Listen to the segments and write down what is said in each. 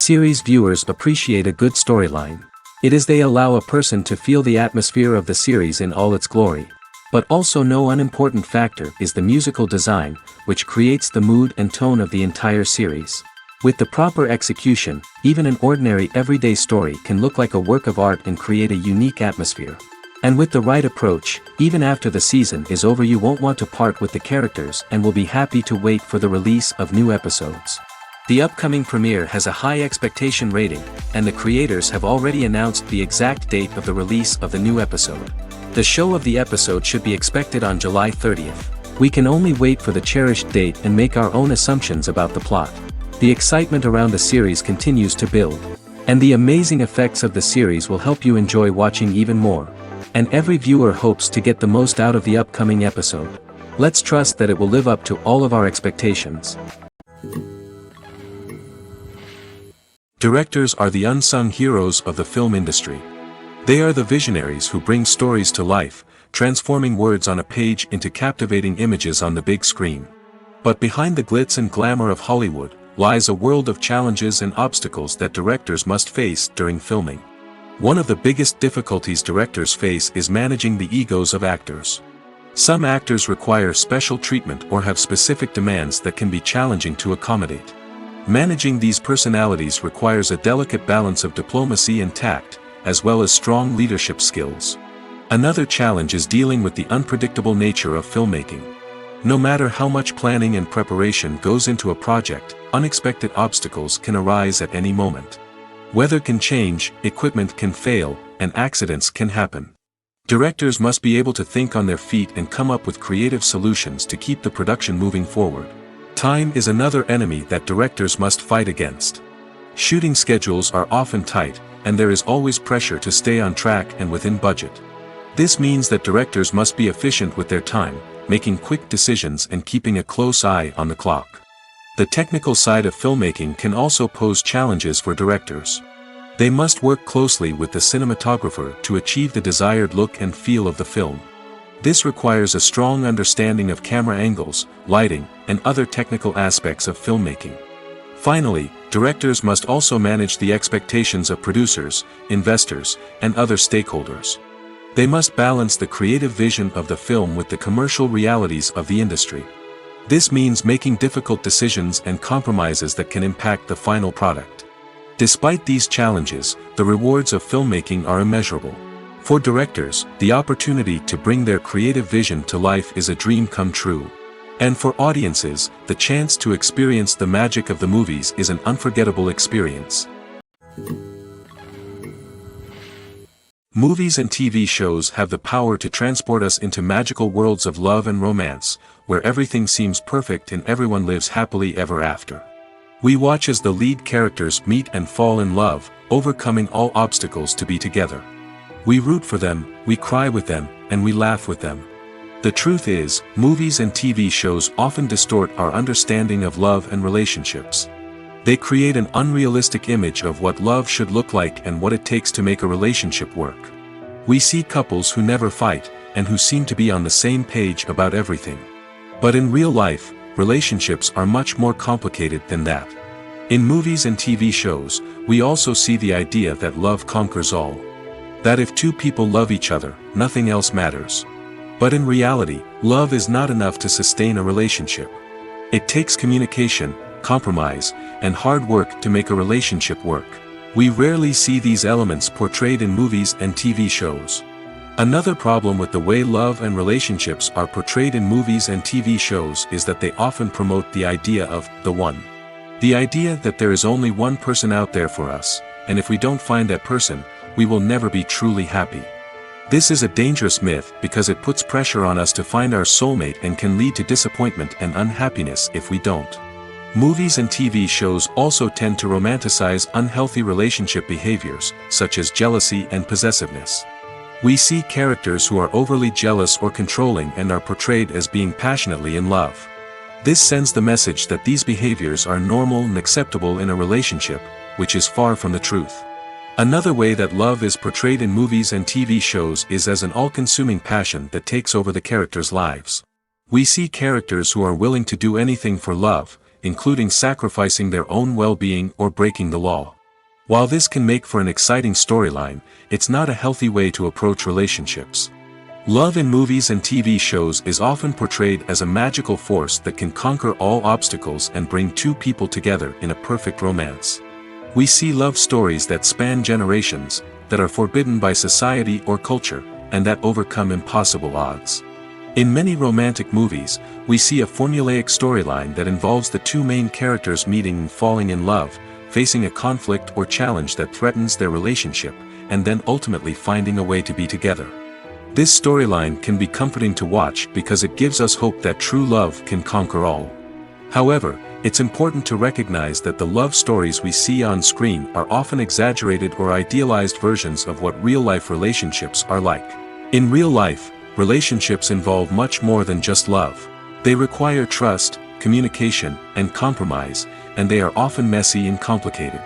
Series viewers appreciate a good storyline. It is they allow a person to feel the atmosphere of the series in all its glory. But also no unimportant factor is the musical design, which creates the mood and tone of the entire series. With the proper execution, even an ordinary everyday story can look like a work of art and create a unique atmosphere. And with the right approach, even after the season is over you won't want to part with the characters and will be happy to wait for the release of new episodes. The upcoming premiere has a high expectation rating, and the creators have already announced the exact date of the release of the new episode. The show of the episode should be expected on July 30th. We can only wait for the cherished date and make our own assumptions about the plot. The excitement around the series continues to build. And the amazing effects of the series will help you enjoy watching even more. And every viewer hopes to get the most out of the upcoming episode. Let's trust that it will live up to all of our expectations. Directors are the unsung heroes of the film industry. They are the visionaries who bring stories to life, transforming words on a page into captivating images on the big screen. But behind the glitz and glamour of Hollywood, lies a world of challenges and obstacles that directors must face during filming. One of the biggest difficulties directors face is managing the egos of actors. Some actors require special treatment or have specific demands that can be challenging to accommodate. Managing these personalities requires a delicate balance of diplomacy and tact, as well as strong leadership skills. Another challenge is dealing with the unpredictable nature of filmmaking. No matter how much planning and preparation goes into a project, unexpected obstacles can arise at any moment. Weather can change, equipment can fail, and accidents can happen. Directors must be able to think on their feet and come up with creative solutions to keep the production moving forward. Time is another enemy that directors must fight against. Shooting schedules are often tight, and there is always pressure to stay on track and within budget. This means that directors must be efficient with their time, making quick decisions and keeping a close eye on the clock. The technical side of filmmaking can also pose challenges for directors. They must work closely with the cinematographer to achieve the desired look and feel of the film. This requires a strong understanding of camera angles, lighting, and other technical aspects of filmmaking. Finally, directors must also manage the expectations of producers, investors, and other stakeholders. They must balance the creative vision of the film with the commercial realities of the industry. This means making difficult decisions and compromises that can impact the final product. Despite these challenges, the rewards of filmmaking are immeasurable. For directors, the opportunity to bring their creative vision to life is a dream come true. And for audiences, the chance to experience the magic of the movies is an unforgettable experience. Movies and TV shows have the power to transport us into magical worlds of love and romance, where everything seems perfect and everyone lives happily ever after. We watch as the lead characters meet and fall in love, overcoming all obstacles to be together. We root for them, we cry with them, and we laugh with them. The truth is, movies and TV shows often distort our understanding of love and relationships. They create an unrealistic image of what love should look like and what it takes to make a relationship work. We see couples who never fight, and who seem to be on the same page about everything. But in real life, relationships are much more complicated than that. In movies and TV shows, we also see the idea that love conquers all. That if two people love each other, nothing else matters. But in reality, love is not enough to sustain a relationship. It takes communication, compromise, and hard work to make a relationship work. We rarely see these elements portrayed in movies and TV shows. Another problem with the way love and relationships are portrayed in movies and TV shows is that they often promote the idea of the one. The idea that there is only one person out there for us, and if we don't find that person, we will never be truly happy. This is a dangerous myth because it puts pressure on us to find our soulmate and can lead to disappointment and unhappiness if we don't. Movies and TV shows also tend to romanticize unhealthy relationship behaviors, such as jealousy and possessiveness. We see characters who are overly jealous or controlling and are portrayed as being passionately in love. This sends the message that these behaviors are normal and acceptable in a relationship, which is far from the truth. Another way that love is portrayed in movies and TV shows is as an all-consuming passion that takes over the characters' lives. We see characters who are willing to do anything for love, including sacrificing their own well-being or breaking the law. While this can make for an exciting storyline, it's not a healthy way to approach relationships. Love in movies and TV shows is often portrayed as a magical force that can conquer all obstacles and bring two people together in a perfect romance. We see love stories that span generations, that are forbidden by society or culture, and that overcome impossible odds. In many romantic movies, we see a formulaic storyline that involves the two main characters meeting and falling in love, facing a conflict or challenge that threatens their relationship, and then ultimately finding a way to be together. This storyline can be comforting to watch because it gives us hope that true love can conquer all. However, it's important to recognize that the love stories we see on screen are often exaggerated or idealized versions of what real-life relationships are like. In real life, relationships involve much more than just love. They require trust, communication, and compromise, and they are often messy and complicated.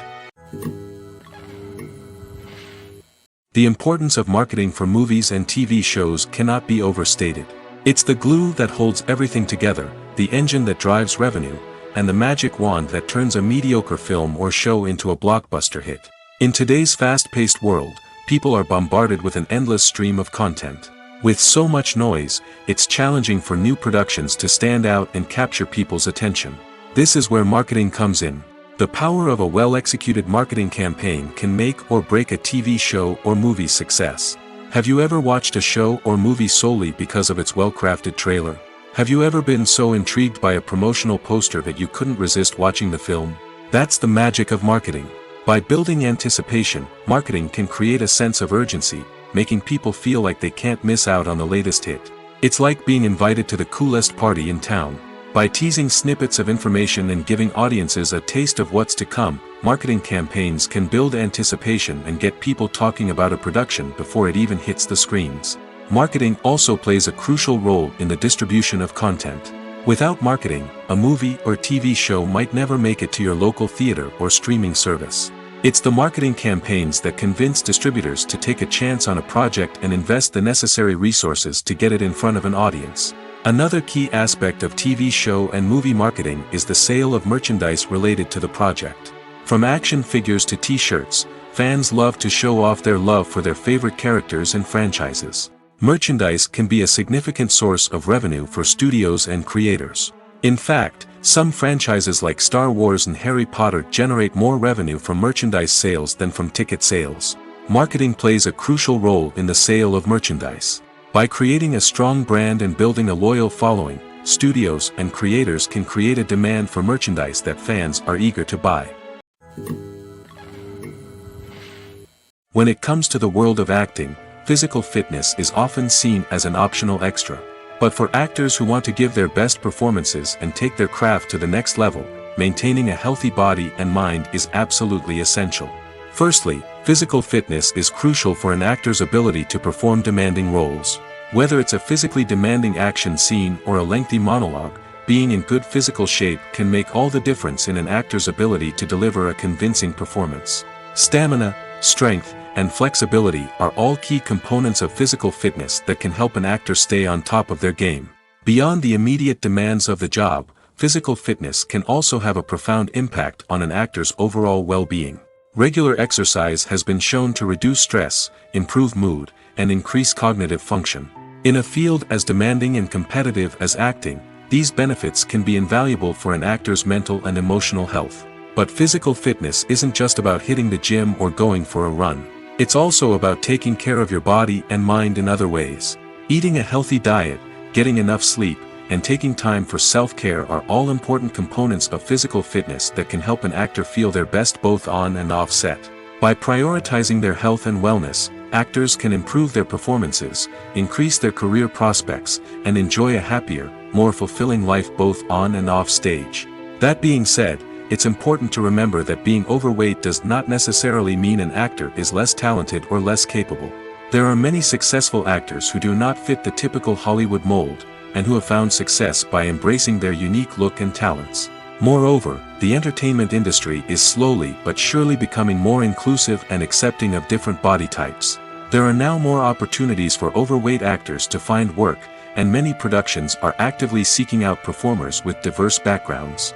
The importance of marketing for movies and TV shows cannot be overstated. It's the glue that holds everything together, the engine that drives revenue, and the magic wand that turns a mediocre film or show into a blockbuster hit. In today's fast-paced world, people are bombarded with an endless stream of content. With so much noise, it's challenging for new productions to stand out and capture people's attention. This is where marketing comes in. The power of a well-executed marketing campaign can make or break a TV show or movie's success. Have you ever watched a show or movie solely because of its well-crafted trailer? Have you ever been so intrigued by a promotional poster that you couldn't resist watching the film? That's the magic of marketing. By building anticipation, marketing can create a sense of urgency, making people feel like they can't miss out on the latest hit. It's like being invited to the coolest party in town. By teasing snippets of information and giving audiences a taste of what's to come, marketing campaigns can build anticipation and get people talking about a production before it even hits the screens. Marketing also plays a crucial role in the distribution of content. Without marketing, a movie or TV show might never make it to your local theater or streaming service. It's the marketing campaigns that convince distributors to take a chance on a project and invest the necessary resources to get it in front of an audience. Another key aspect of TV show and movie marketing is the sale of merchandise related to the project. From action figures to t-shirts, fans love to show off their love for their favorite characters and franchises. Merchandise can be a significant source of revenue for studios and creators. In fact, some franchises like Star Wars and Harry Potter generate more revenue from merchandise sales than from ticket sales. Marketing plays a crucial role in the sale of merchandise. By creating a strong brand and building a loyal following, studios and creators can create a demand for merchandise that fans are eager to buy. When it comes to the world of acting, physical fitness is often seen as an optional extra. But for actors who want to give their best performances and take their craft to the next level, maintaining a healthy body and mind is absolutely essential. Firstly, physical fitness is crucial for an actor's ability to perform demanding roles. Whether it's a physically demanding action scene or a lengthy monologue, being in good physical shape can make all the difference in an actor's ability to deliver a convincing performance. Stamina, strength, and flexibility are all key components of physical fitness that can help an actor stay on top of their game. Beyond the immediate demands of the job, physical fitness can also have a profound impact on an actor's overall well-being. Regular exercise has been shown to reduce stress, improve mood, and increase cognitive function. In a field as demanding and competitive as acting, these benefits can be invaluable for an actor's mental and emotional health. But physical fitness isn't just about hitting the gym or going for a run. It's also about taking care of your body and mind in other ways. Eating a healthy diet, getting enough sleep, and taking time for self-care are all important components of physical fitness that can help an actor feel their best both on and off set. By prioritizing their health and wellness, actors can improve their performances, increase their career prospects, and enjoy a happier, more fulfilling life both on and off stage. That being said, it's important to remember that being overweight does not necessarily mean an actor is less talented or less capable. There are many successful actors who do not fit the typical Hollywood mold, and who have found success by embracing their unique look and talents. Moreover, the entertainment industry is slowly but surely becoming more inclusive and accepting of different body types. There are now more opportunities for overweight actors to find work, and many productions are actively seeking out performers with diverse backgrounds.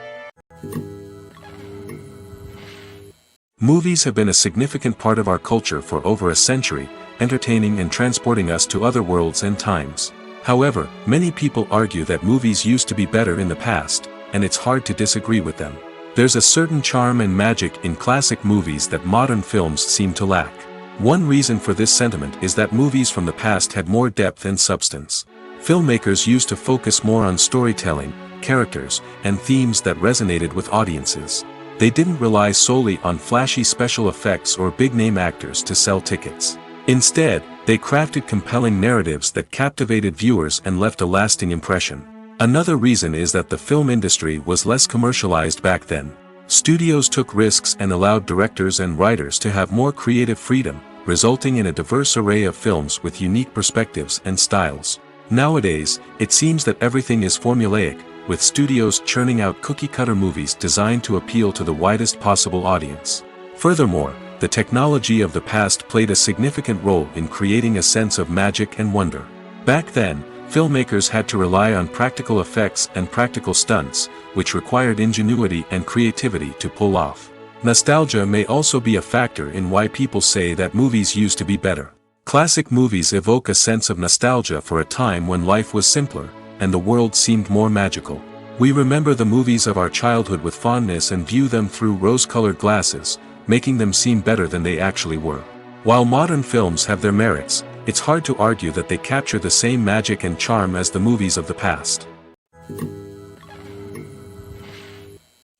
Movies have been a significant part of our culture for over a century, entertaining and transporting us to other worlds and times. However, many people argue that movies used to be better in the past, and it's hard to disagree with them. There's a certain charm and magic in classic movies that modern films seem to lack. One reason for this sentiment is that movies from the past had more depth and substance. Filmmakers used to focus more on storytelling, characters, and themes that resonated with audiences. They didn't rely solely on flashy special effects or big-name actors to sell tickets. Instead, they crafted compelling narratives that captivated viewers and left a lasting impression. Another reason is that the film industry was less commercialized back then. Studios took risks and allowed directors and writers to have more creative freedom, resulting in a diverse array of films with unique perspectives and styles. Nowadays, it seems that everything is formulaic, with studios churning out cookie-cutter movies designed to appeal to the widest possible audience. Furthermore, the technology of the past played a significant role in creating a sense of magic and wonder. Back then, filmmakers had to rely on practical effects and practical stunts, which required ingenuity and creativity to pull off. Nostalgia may also be a factor in why people say that movies used to be better. Classic movies evoke a sense of nostalgia for a time when life was simpler, and the world seemed more magical. We remember the movies of our childhood with fondness and view them through rose-colored glasses, making them seem better than they actually were. While modern films have their merits, it's hard to argue that they capture the same magic and charm as the movies of the past.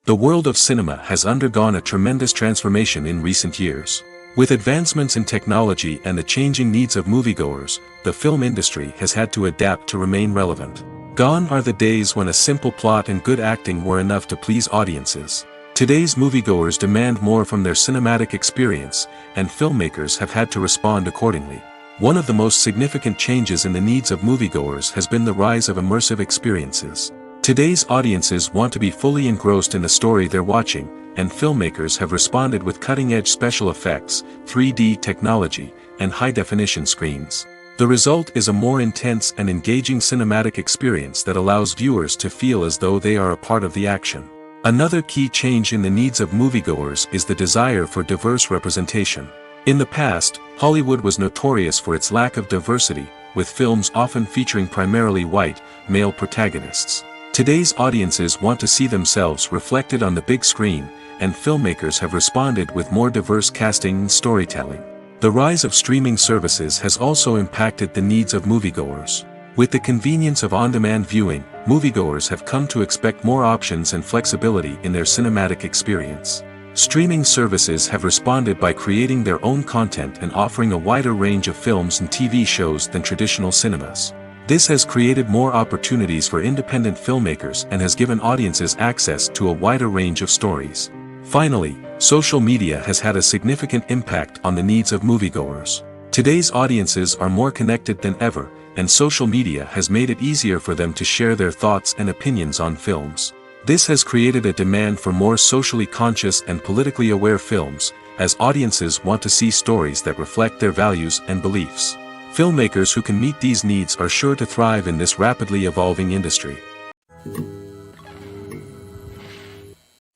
The world of cinema has undergone a tremendous transformation in recent years. With advancements in technology and the changing needs of moviegoers, the film industry has had to adapt to remain relevant. Gone are the days when a simple plot and good acting were enough to please audiences. Today's moviegoers demand more from their cinematic experience, and filmmakers have had to respond accordingly. One of the most significant changes in the needs of moviegoers has been the rise of immersive experiences. Today's audiences want to be fully engrossed in the story they're watching, and filmmakers have responded with cutting-edge special effects, 3D technology, and high-definition screens. The result is a more intense and engaging cinematic experience that allows viewers to feel as though they are a part of the action. Another key change in the needs of moviegoers is the desire for diverse representation. In the past, Hollywood was notorious for its lack of diversity, with films often featuring primarily white, male protagonists. Today's audiences want to see themselves reflected on the big screen, and filmmakers have responded with more diverse casting and storytelling. The rise of streaming services has also impacted the needs of moviegoers. With the convenience of on-demand viewing, moviegoers have come to expect more options and flexibility in their cinematic experience. Streaming services have responded by creating their own content and offering a wider range of films and TV shows than traditional cinemas. This has created more opportunities for independent filmmakers and has given audiences access to a wider range of stories. Finally, social media has had a significant impact on the needs of moviegoers. Today's audiences are more connected than ever, and social media has made it easier for them to share their thoughts and opinions on films. This has created a demand for more socially conscious and politically aware films, as audiences want to see stories that reflect their values and beliefs. Filmmakers who can meet these needs are sure to thrive in this rapidly evolving industry.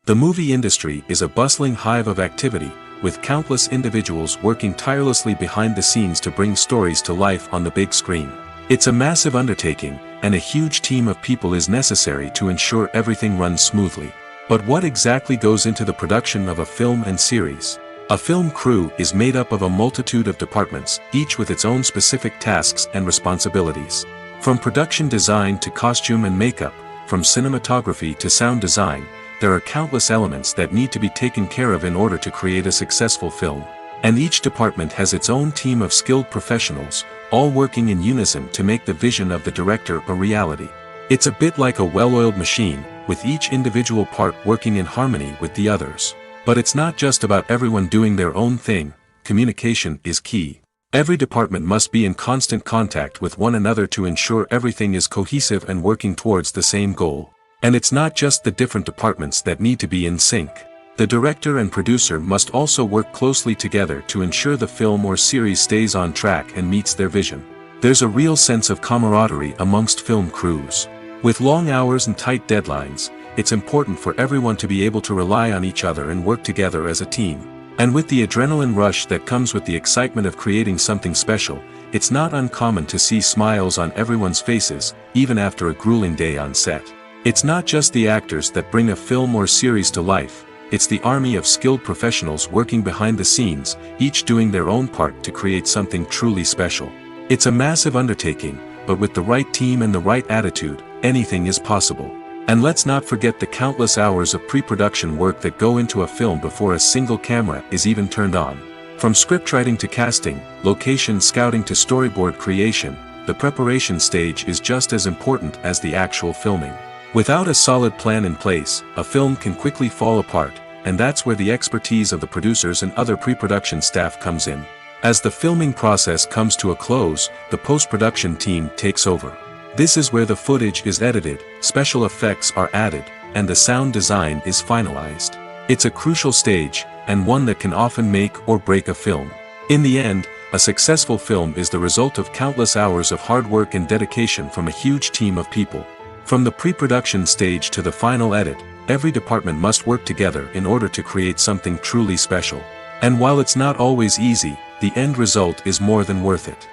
The movie industry is a bustling hive of activity, with countless individuals working tirelessly behind the scenes to bring stories to life on the big screen. It's a massive undertaking, and a huge team of people is necessary to ensure everything runs smoothly. But what exactly goes into the production of a film and series? A film crew is made up of a multitude of departments, each with its own specific tasks and responsibilities. From production design to costume and makeup, from cinematography to sound design, there are countless elements that need to be taken care of in order to create a successful film. And each department has its own team of skilled professionals, all working in unison to make the vision of the director a reality. It's a bit like a well-oiled machine, with each individual part working in harmony with the others. But it's not just about everyone doing their own thing. Communication is key. Every department must be in constant contact with one another to ensure everything is cohesive and working towards the same goal. And it's not just the different departments that need to be in sync. The director and producer must also work closely together to ensure the film or series stays on track and meets their vision. There's a real sense of camaraderie amongst film crews. With long hours and tight deadlines, it's important for everyone to be able to rely on each other and work together as a team. And with the adrenaline rush that comes with the excitement of creating something special, it's not uncommon to see smiles on everyone's faces, even after a grueling day on set. It's not just the actors that bring a film or series to life, it's the army of skilled professionals working behind the scenes, each doing their own part to create something truly special. It's a massive undertaking, but with the right team and the right attitude, anything is possible. And let's not forget the countless hours of pre-production work that go into a film before a single camera is even turned on. From scriptwriting to casting, location scouting to storyboard creation, the preparation stage is just as important as the actual filming. Without a solid plan in place, a film can quickly fall apart, and that's where the expertise of the producers and other pre-production staff comes in. As the filming process comes to a close, the post-production team takes over. This is where the footage is edited, special effects are added, and the sound design is finalized. It's a crucial stage, and one that can often make or break a film. In the end, a successful film is the result of countless hours of hard work and dedication from a huge team of people. From the pre-production stage to the final edit, every department must work together in order to create something truly special. And while it's not always easy, the end result is more than worth it.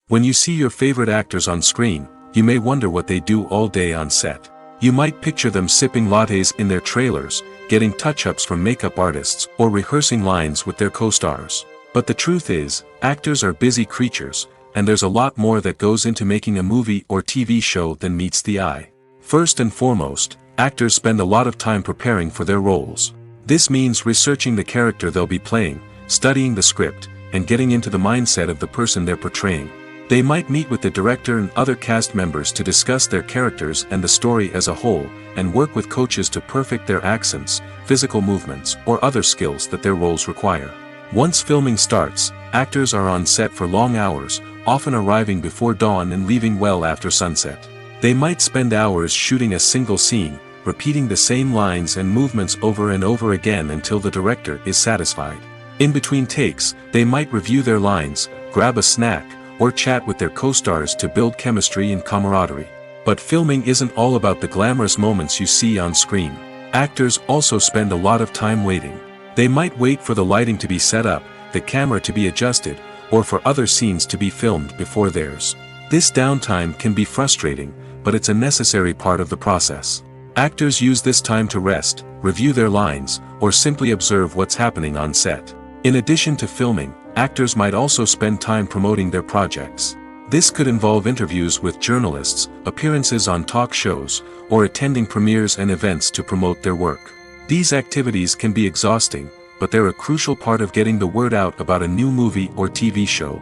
When you see your favorite actors on screen, you may wonder what they do all day on set. You might picture them sipping lattes in their trailers, getting touch-ups from makeup artists, or rehearsing lines with their co-stars. But the truth is, actors are busy creatures, and there's a lot more that goes into making a movie or TV show than meets the eye. First and foremost, actors spend a lot of time preparing for their roles. This means researching the character they'll be playing, studying the script, and getting into the mindset of the person they're portraying. They might meet with the director and other cast members to discuss their characters and the story as a whole, and work with coaches to perfect their accents, physical movements, or other skills that their roles require. Once filming starts, actors are on set for long hours, often arriving before dawn and leaving well after sunset. They might spend hours shooting a single scene, repeating the same lines and movements over and over again until the director is satisfied. In between takes, they might review their lines, grab a snack, or chat with their co-stars to build chemistry and camaraderie. But filming isn't all about the glamorous moments you see on screen. Actors also spend a lot of time waiting. They might wait for the lighting to be set up, the camera to be adjusted, or for other scenes to be filmed before theirs. This downtime can be frustrating, but it's a necessary part of the process. Actors use this time to rest, review their lines, or simply observe what's happening on set. In addition to filming, actors might also spend time promoting their projects. This could involve interviews with journalists, appearances on talk shows, or attending premieres and events to promote their work. These activities can be exhausting, but they're a crucial part of getting the word out about a new movie or TV show.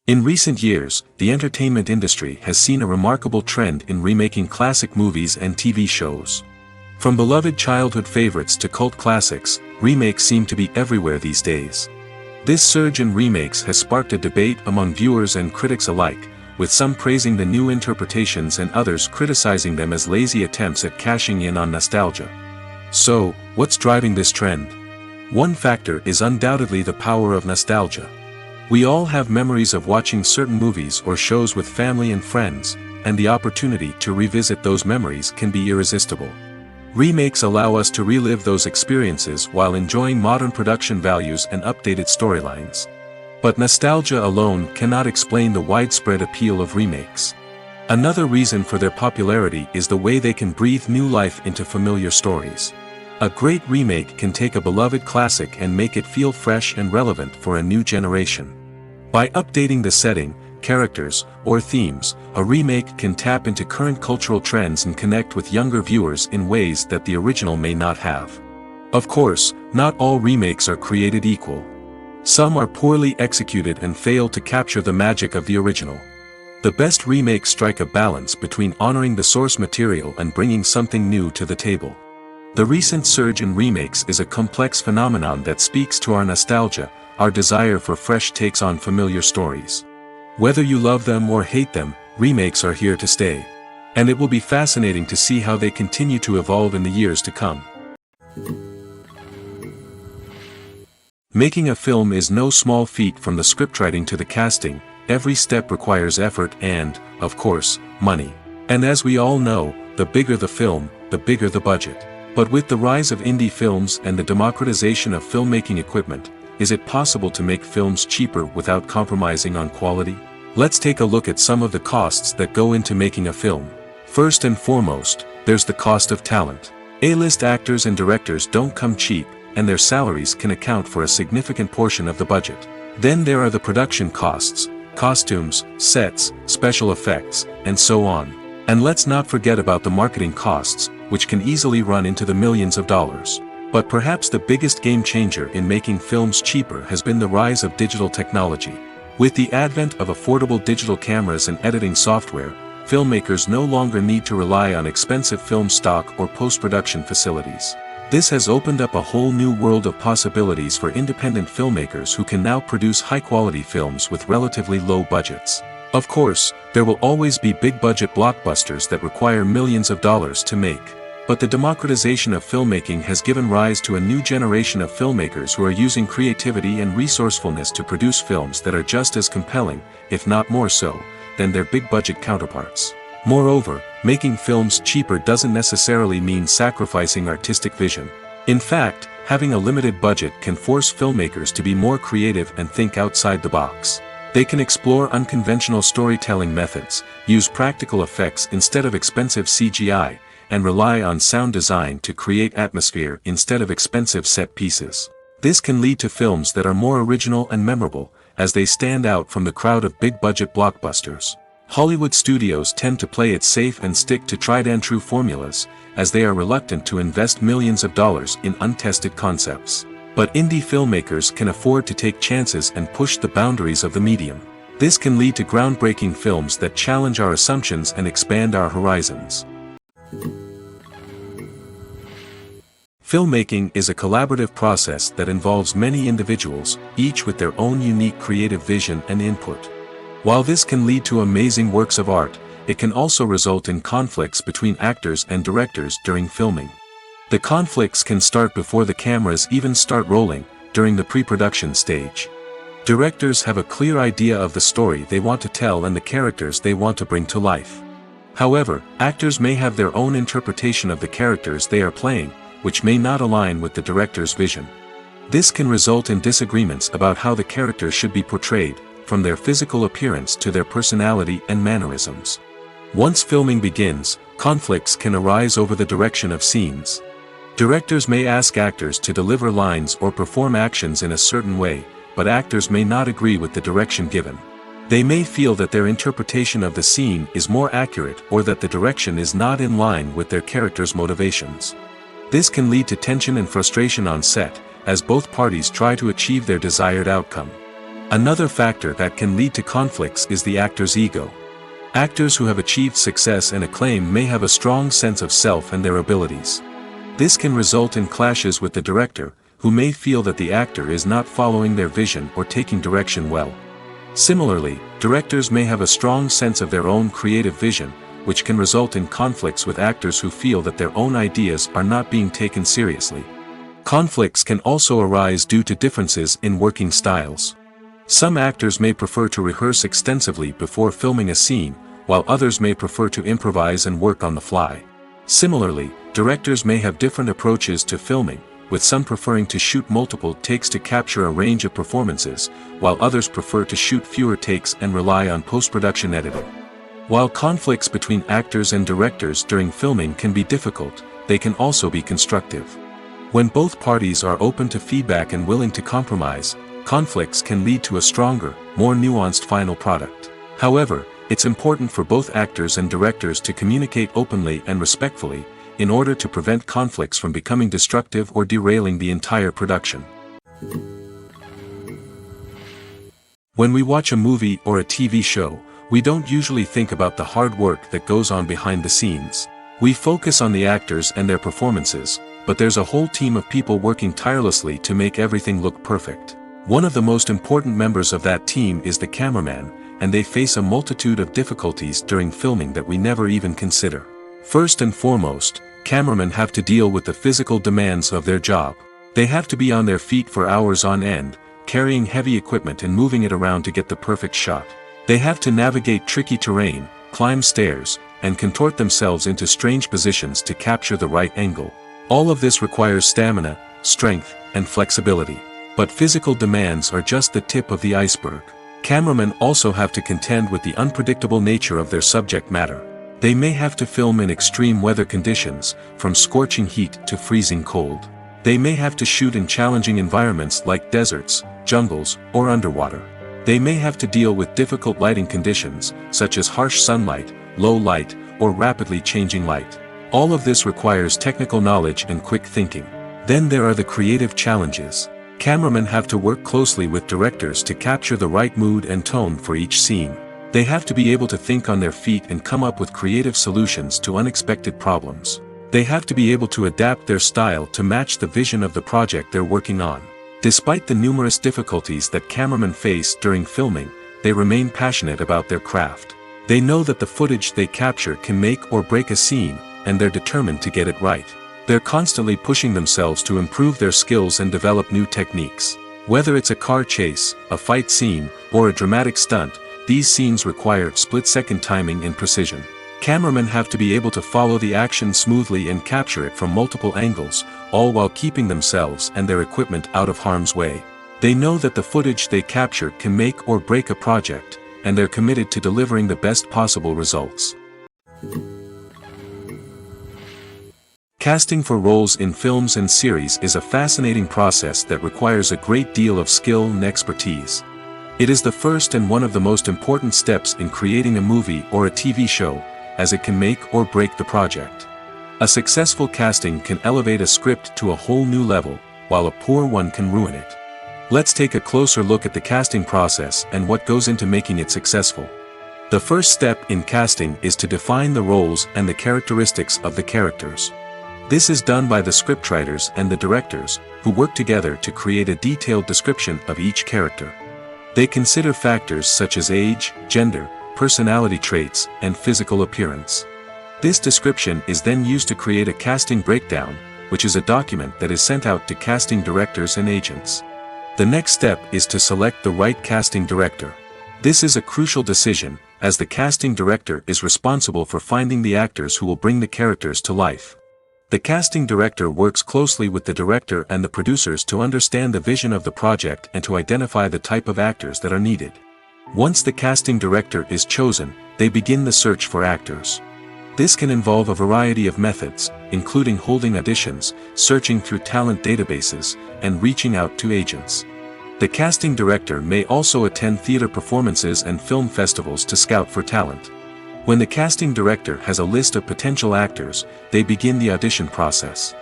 In recent years, the entertainment industry has seen a remarkable trend in remaking classic movies and TV shows. From beloved childhood favorites to cult classics, remakes seem to be everywhere these days. This surge in remakes has sparked a debate among viewers and critics alike, with some praising the new interpretations and others criticizing them as lazy attempts at cashing in on nostalgia. So, what's driving this trend? One factor is undoubtedly the power of nostalgia. We all have memories of watching certain movies or shows with family and friends, and the opportunity to revisit those memories can be irresistible. Remakes allow us to relive those experiences while enjoying modern production values and updated storylines. But nostalgia alone cannot explain the widespread appeal of remakes. Another reason for their popularity is the way they can breathe new life into familiar stories. A great remake can take a beloved classic and make it feel fresh and relevant for a new generation. By updating the setting, characters, or themes, a remake can tap into current cultural trends and connect with younger viewers in ways that the original may not have. Of course, not all remakes are created equal. Some are poorly executed and fail to capture the magic of the original. The best remakes strike a balance between honoring the source material and bringing something new to the table. The recent surge in remakes is a complex phenomenon that speaks to our nostalgia, our desire for fresh takes on familiar stories. Whether you love them or hate them, remakes are here to stay. And it will be fascinating to see how they continue to evolve in the years to come. Making a film is no small feat. From the scriptwriting to the casting, every step requires effort and, of course, money. And as we all know, the bigger the film, the bigger the budget. But with the rise of indie films and the democratization of filmmaking equipment, is it possible to make films cheaper without compromising on quality? Let's take a look at some of the costs that go into making a film. First and foremost, there's the cost of talent. A-list actors and directors don't come cheap, and their salaries can account for a significant portion of the budget. Then there are the production costs, costumes, sets, special effects, and so on. And let's not forget about the marketing costs, which can easily run into the millions of dollars. But perhaps the biggest game changer in making films cheaper has been the rise of digital technology. With the advent of affordable digital cameras and editing software, filmmakers no longer need to rely on expensive film stock or post-production facilities. This has opened up a whole new world of possibilities for independent filmmakers who can now produce high-quality films with relatively low budgets. Of course, there will always be big-budget blockbusters that require millions of dollars to make. But the democratization of filmmaking has given rise to a new generation of filmmakers who are using creativity and resourcefulness to produce films that are just as compelling, if not more so, than their big-budget counterparts. Moreover, making films cheaper doesn't necessarily mean sacrificing artistic vision. In fact, having a limited budget can force filmmakers to be more creative and think outside the box. They can explore unconventional storytelling methods, use practical effects instead of expensive CGI, and rely on sound design to create atmosphere instead of expensive set pieces. This can lead to films that are more original and memorable, as they stand out from the crowd of big-budget blockbusters. Hollywood studios tend to play it safe and stick to tried-and-true formulas, as they are reluctant to invest millions of dollars in untested concepts. But indie filmmakers can afford to take chances and push the boundaries of the medium. This can lead to groundbreaking films that challenge our assumptions and expand our horizons. Filmmaking is a collaborative process that involves many individuals, each with their own unique creative vision and input. While this can lead to amazing works of art, it can also result in conflicts between actors and directors during filming. The conflicts can start before the cameras even start rolling, during the pre-production stage. Directors have a clear idea of the story they want to tell and the characters they want to bring to life. However, actors may have their own interpretation of the characters they are playing, which may not align with the director's vision. This can result in disagreements about how the characters should be portrayed, from their physical appearance to their personality and mannerisms. Once filming begins, conflicts can arise over the direction of scenes. Directors may ask actors to deliver lines or perform actions in a certain way, but actors may not agree with the direction given. They may feel that their interpretation of the scene is more accurate or that the direction is not in line with their character's motivations. This can lead to tension and frustration on set, as both parties try to achieve their desired outcome. Another factor that can lead to conflicts is the actor's ego. Actors who have achieved success and acclaim may have a strong sense of self and their abilities. This can result in clashes with the director, who may feel that the actor is not following their vision or taking direction well. Similarly, directors may have a strong sense of their own creative vision, which can result in conflicts with actors who feel that their own ideas are not being taken seriously. Conflicts can also arise due to differences in working styles. Some actors may prefer to rehearse extensively before filming a scene, while others may prefer to improvise and work on the fly. Similarly, directors may have different approaches to filming, with some preferring to shoot multiple takes to capture a range of performances, while others prefer to shoot fewer takes and rely on post-production editing. While conflicts between actors and directors during filming can be difficult, they can also be constructive. When both parties are open to feedback and willing to compromise, conflicts can lead to a stronger, more nuanced final product. However, it's important for both actors and directors to communicate openly and respectfully, in order to prevent conflicts from becoming destructive or derailing the entire production. When we watch a movie or a TV show, we don't usually think about the hard work that goes on behind the scenes. We focus on the actors and their performances, but there's a whole team of people working tirelessly to make everything look perfect. One of the most important members of that team is the cameraman, and they face a multitude of difficulties during filming that we never even consider. First and foremost, cameramen have to deal with the physical demands of their job. They have to be on their feet for hours on end, carrying heavy equipment and moving it around to get the perfect shot. They have to navigate tricky terrain, climb stairs, and contort themselves into strange positions to capture the right angle. All of this requires stamina, strength, and flexibility. But physical demands are just the tip of the iceberg. Cameramen also have to contend with the unpredictable nature of their subject matter. They may have to film in extreme weather conditions, from scorching heat to freezing cold. They may have to shoot in challenging environments like deserts, jungles, or underwater. They may have to deal with difficult lighting conditions, such as harsh sunlight, low light, or rapidly changing light. All of this requires technical knowledge and quick thinking. Then there are the creative challenges. Cameramen have to work closely with directors to capture the right mood and tone for each scene. They have to be able to think on their feet and come up with creative solutions to unexpected problems. They have to be able to adapt their style to match the vision of the project they're working on. Despite the numerous difficulties that cameramen face during filming, they remain passionate about their craft. They know that the footage they capture can make or break a scene, and they're determined to get it right. They're constantly pushing themselves to improve their skills and develop new techniques. Whether it's a car chase, a fight scene, or a dramatic stunt, these scenes require split-second timing and precision. Cameramen have to be able to follow the action smoothly and capture it from multiple angles, all while keeping themselves and their equipment out of harm's way. They know that the footage they capture can make or break a project, and they're committed to delivering the best possible results. Casting for roles in films and series is a fascinating process that requires a great deal of skill and expertise. It is the first and one of the most important steps in creating a movie or a TV show, as it can make or break the project. A successful casting can elevate a script to a whole new level, while a poor one can ruin it. Let's take a closer look at the casting process and what goes into making it successful. The first step in casting is to define the roles and the characteristics of the characters. This is done by the scriptwriters and the directors, who work together to create a detailed description of each character. They consider factors such as age, gender, personality traits, and physical appearance. This description is then used to create a casting breakdown, which is a document that is sent out to casting directors and agents. The next step is to select the right casting director. This is a crucial decision, as the casting director is responsible for finding the actors who will bring the characters to life. The casting director works closely with the director and the producers to understand the vision of the project and to identify the type of actors that are needed. Once the casting director is chosen, they begin the search for actors. This can involve a variety of methods, including holding auditions, searching through talent databases, and reaching out to agents. The casting director may also attend theater performances and film festivals to scout for talent. When the casting director has a list of potential actors, they begin the audition process.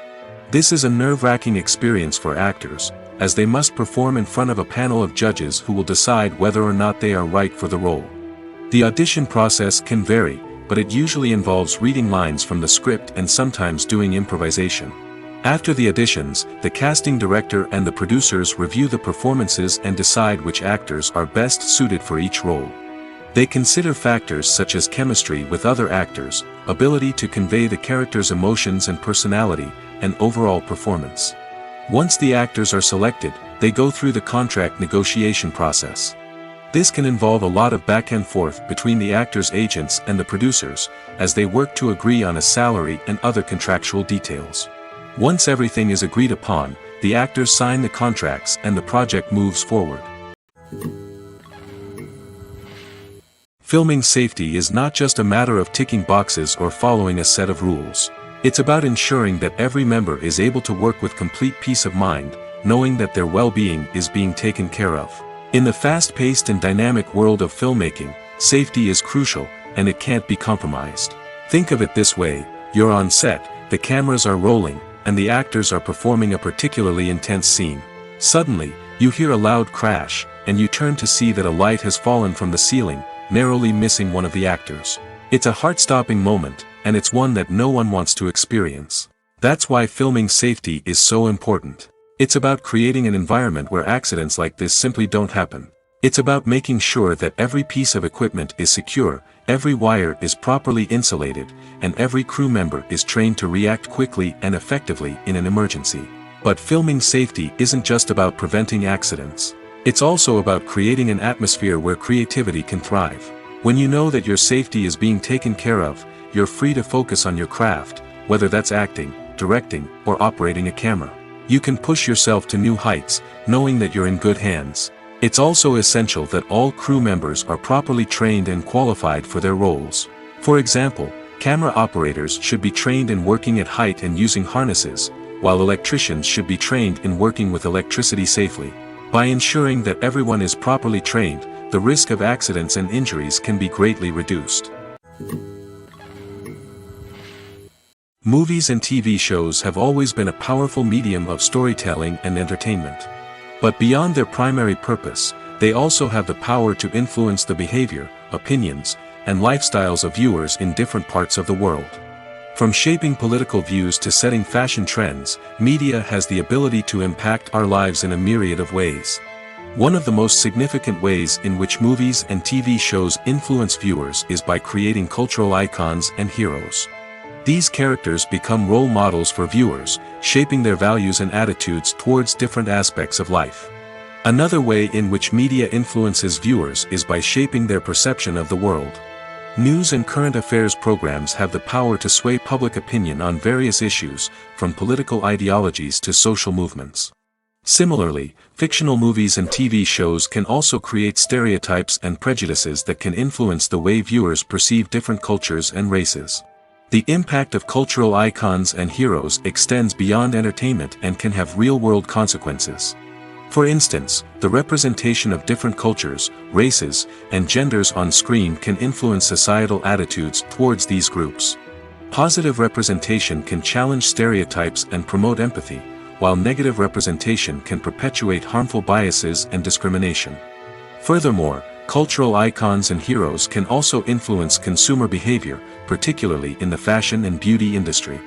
This is a nerve-wracking experience for actors, as they must perform in front of a panel of judges who will decide whether or not they are right for the role. The audition process can vary, but it usually involves reading lines from the script and sometimes doing improvisation. After the auditions, the casting director and the producers review the performances and decide which actors are best suited for each role. They consider factors such as chemistry with other actors, ability to convey the character's emotions and personality, and overall performance. Once the actors are selected, they go through the contract negotiation process. This can involve a lot of back and forth between the actors' agents and the producers, as they work to agree on a salary and other contractual details. Once everything is agreed upon, the actors sign the contracts and the project moves forward. Filming safety is not just a matter of ticking boxes or following a set of rules. It's about ensuring that every member is able to work with complete peace of mind, knowing that their well-being is being taken care of. In the fast-paced and dynamic world of filmmaking, safety is crucial, and it can't be compromised. Think of it this way: you're on set, the cameras are rolling, and the actors are performing a particularly intense scene. Suddenly, you hear a loud crash, and you turn to see that a light has fallen from the ceiling, narrowly missing one of the actors. It's a heart-stopping moment, and it's one that no one wants to experience. That's why filming safety is so important. It's about creating an environment where accidents like this simply don't happen. It's about making sure that every piece of equipment is secure, every wire is properly insulated, and every crew member is trained to react quickly and effectively in an emergency. But filming safety isn't just about preventing accidents. It's also about creating an atmosphere where creativity can thrive. When you know that your safety is being taken care of, you're free to focus on your craft, whether that's acting, directing, or operating a camera. You can push yourself to new heights, knowing that you're in good hands. It's also essential that all crew members are properly trained and qualified for their roles. For example, camera operators should be trained in working at height and using harnesses, while electricians should be trained in working with electricity safely. By ensuring that everyone is properly trained, the risk of accidents and injuries can be greatly reduced. Movies and TV shows have always been a powerful medium of storytelling and entertainment. But beyond their primary purpose, they also have the power to influence the behavior, opinions, and lifestyles of viewers in different parts of the world. From shaping political views to setting fashion trends, media has the ability to impact our lives in a myriad of ways. One of the most significant ways in which movies and TV shows influence viewers is by creating cultural icons and heroes. These characters become role models for viewers, shaping their values and attitudes towards different aspects of life. Another way in which media influences viewers is by shaping their perception of the world. News and current affairs programs have the power to sway public opinion on various issues, from political ideologies to social movements. Similarly, fictional movies and TV shows can also create stereotypes and prejudices that can influence the way viewers perceive different cultures and races. The impact of cultural icons and heroes extends beyond entertainment and can have real-world consequences. For instance, the representation of different cultures, races, and genders on screen can influence societal attitudes towards these groups. Positive representation can challenge stereotypes and promote empathy, while negative representation can perpetuate harmful biases and discrimination. Furthermore, cultural icons and heroes can also influence consumer behavior, particularly in the fashion and beauty industry.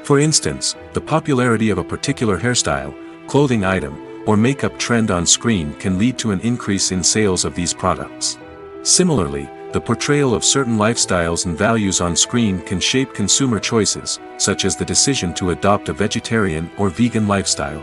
For instance, the popularity of a particular hairstyle, clothing item, or makeup trend on screen can lead to an increase in sales of these products. Similarly, the portrayal of certain lifestyles and values on screen can shape consumer choices, such as the decision to adopt a vegetarian or vegan lifestyle.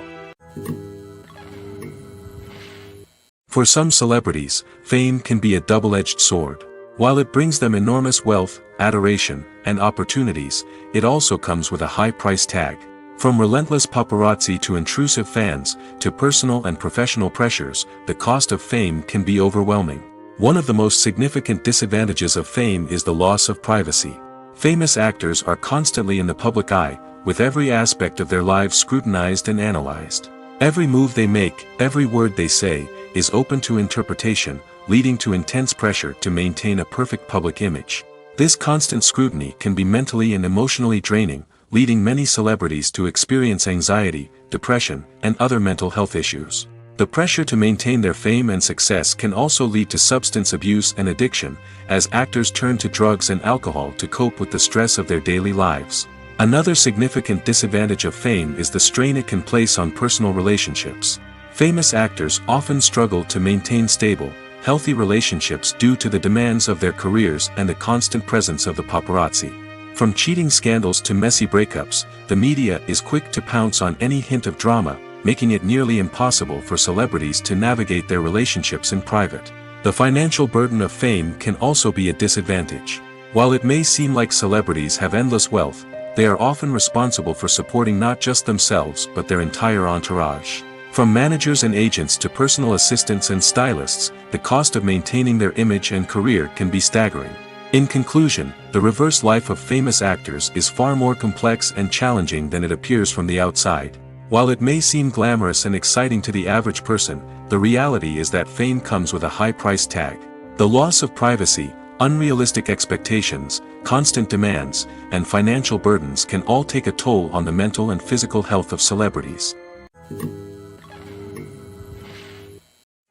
For some celebrities, fame can be a double-edged sword. While it brings them enormous wealth, adoration, and opportunities, it also comes with a high price tag. From relentless paparazzi to intrusive fans, to personal and professional pressures, the cost of fame can be overwhelming. One of the most significant disadvantages of fame is the loss of privacy. Famous actors are constantly in the public eye, with every aspect of their lives scrutinized and analyzed. Every move they make, every word they say, is open to interpretation, leading to intense pressure to maintain a perfect public image. This constant scrutiny can be mentally and emotionally draining, leading many celebrities to experience anxiety, depression, and other mental health issues. The pressure to maintain their fame and success can also lead to substance abuse and addiction, as actors turn to drugs and alcohol to cope with the stress of their daily lives. Another significant disadvantage of fame is the strain it can place on personal relationships. Famous actors often struggle to maintain stable, healthy relationships due to the demands of their careers and the constant presence of the paparazzi. From cheating scandals to messy breakups, the media is quick to pounce on any hint of drama, making it nearly impossible for celebrities to navigate their relationships in private. The financial burden of fame can also be a disadvantage. While it may seem like celebrities have endless wealth, they are often responsible for supporting not just themselves but their entire entourage. From managers and agents to personal assistants and stylists, the cost of maintaining their image and career can be staggering. In conclusion, the reverse life of famous actors is far more complex and challenging than it appears from the outside. While it may seem glamorous and exciting to the average person, the reality is that fame comes with a high price tag. The loss of privacy, unrealistic expectations, constant demands, and financial burdens can all take a toll on the mental and physical health of celebrities.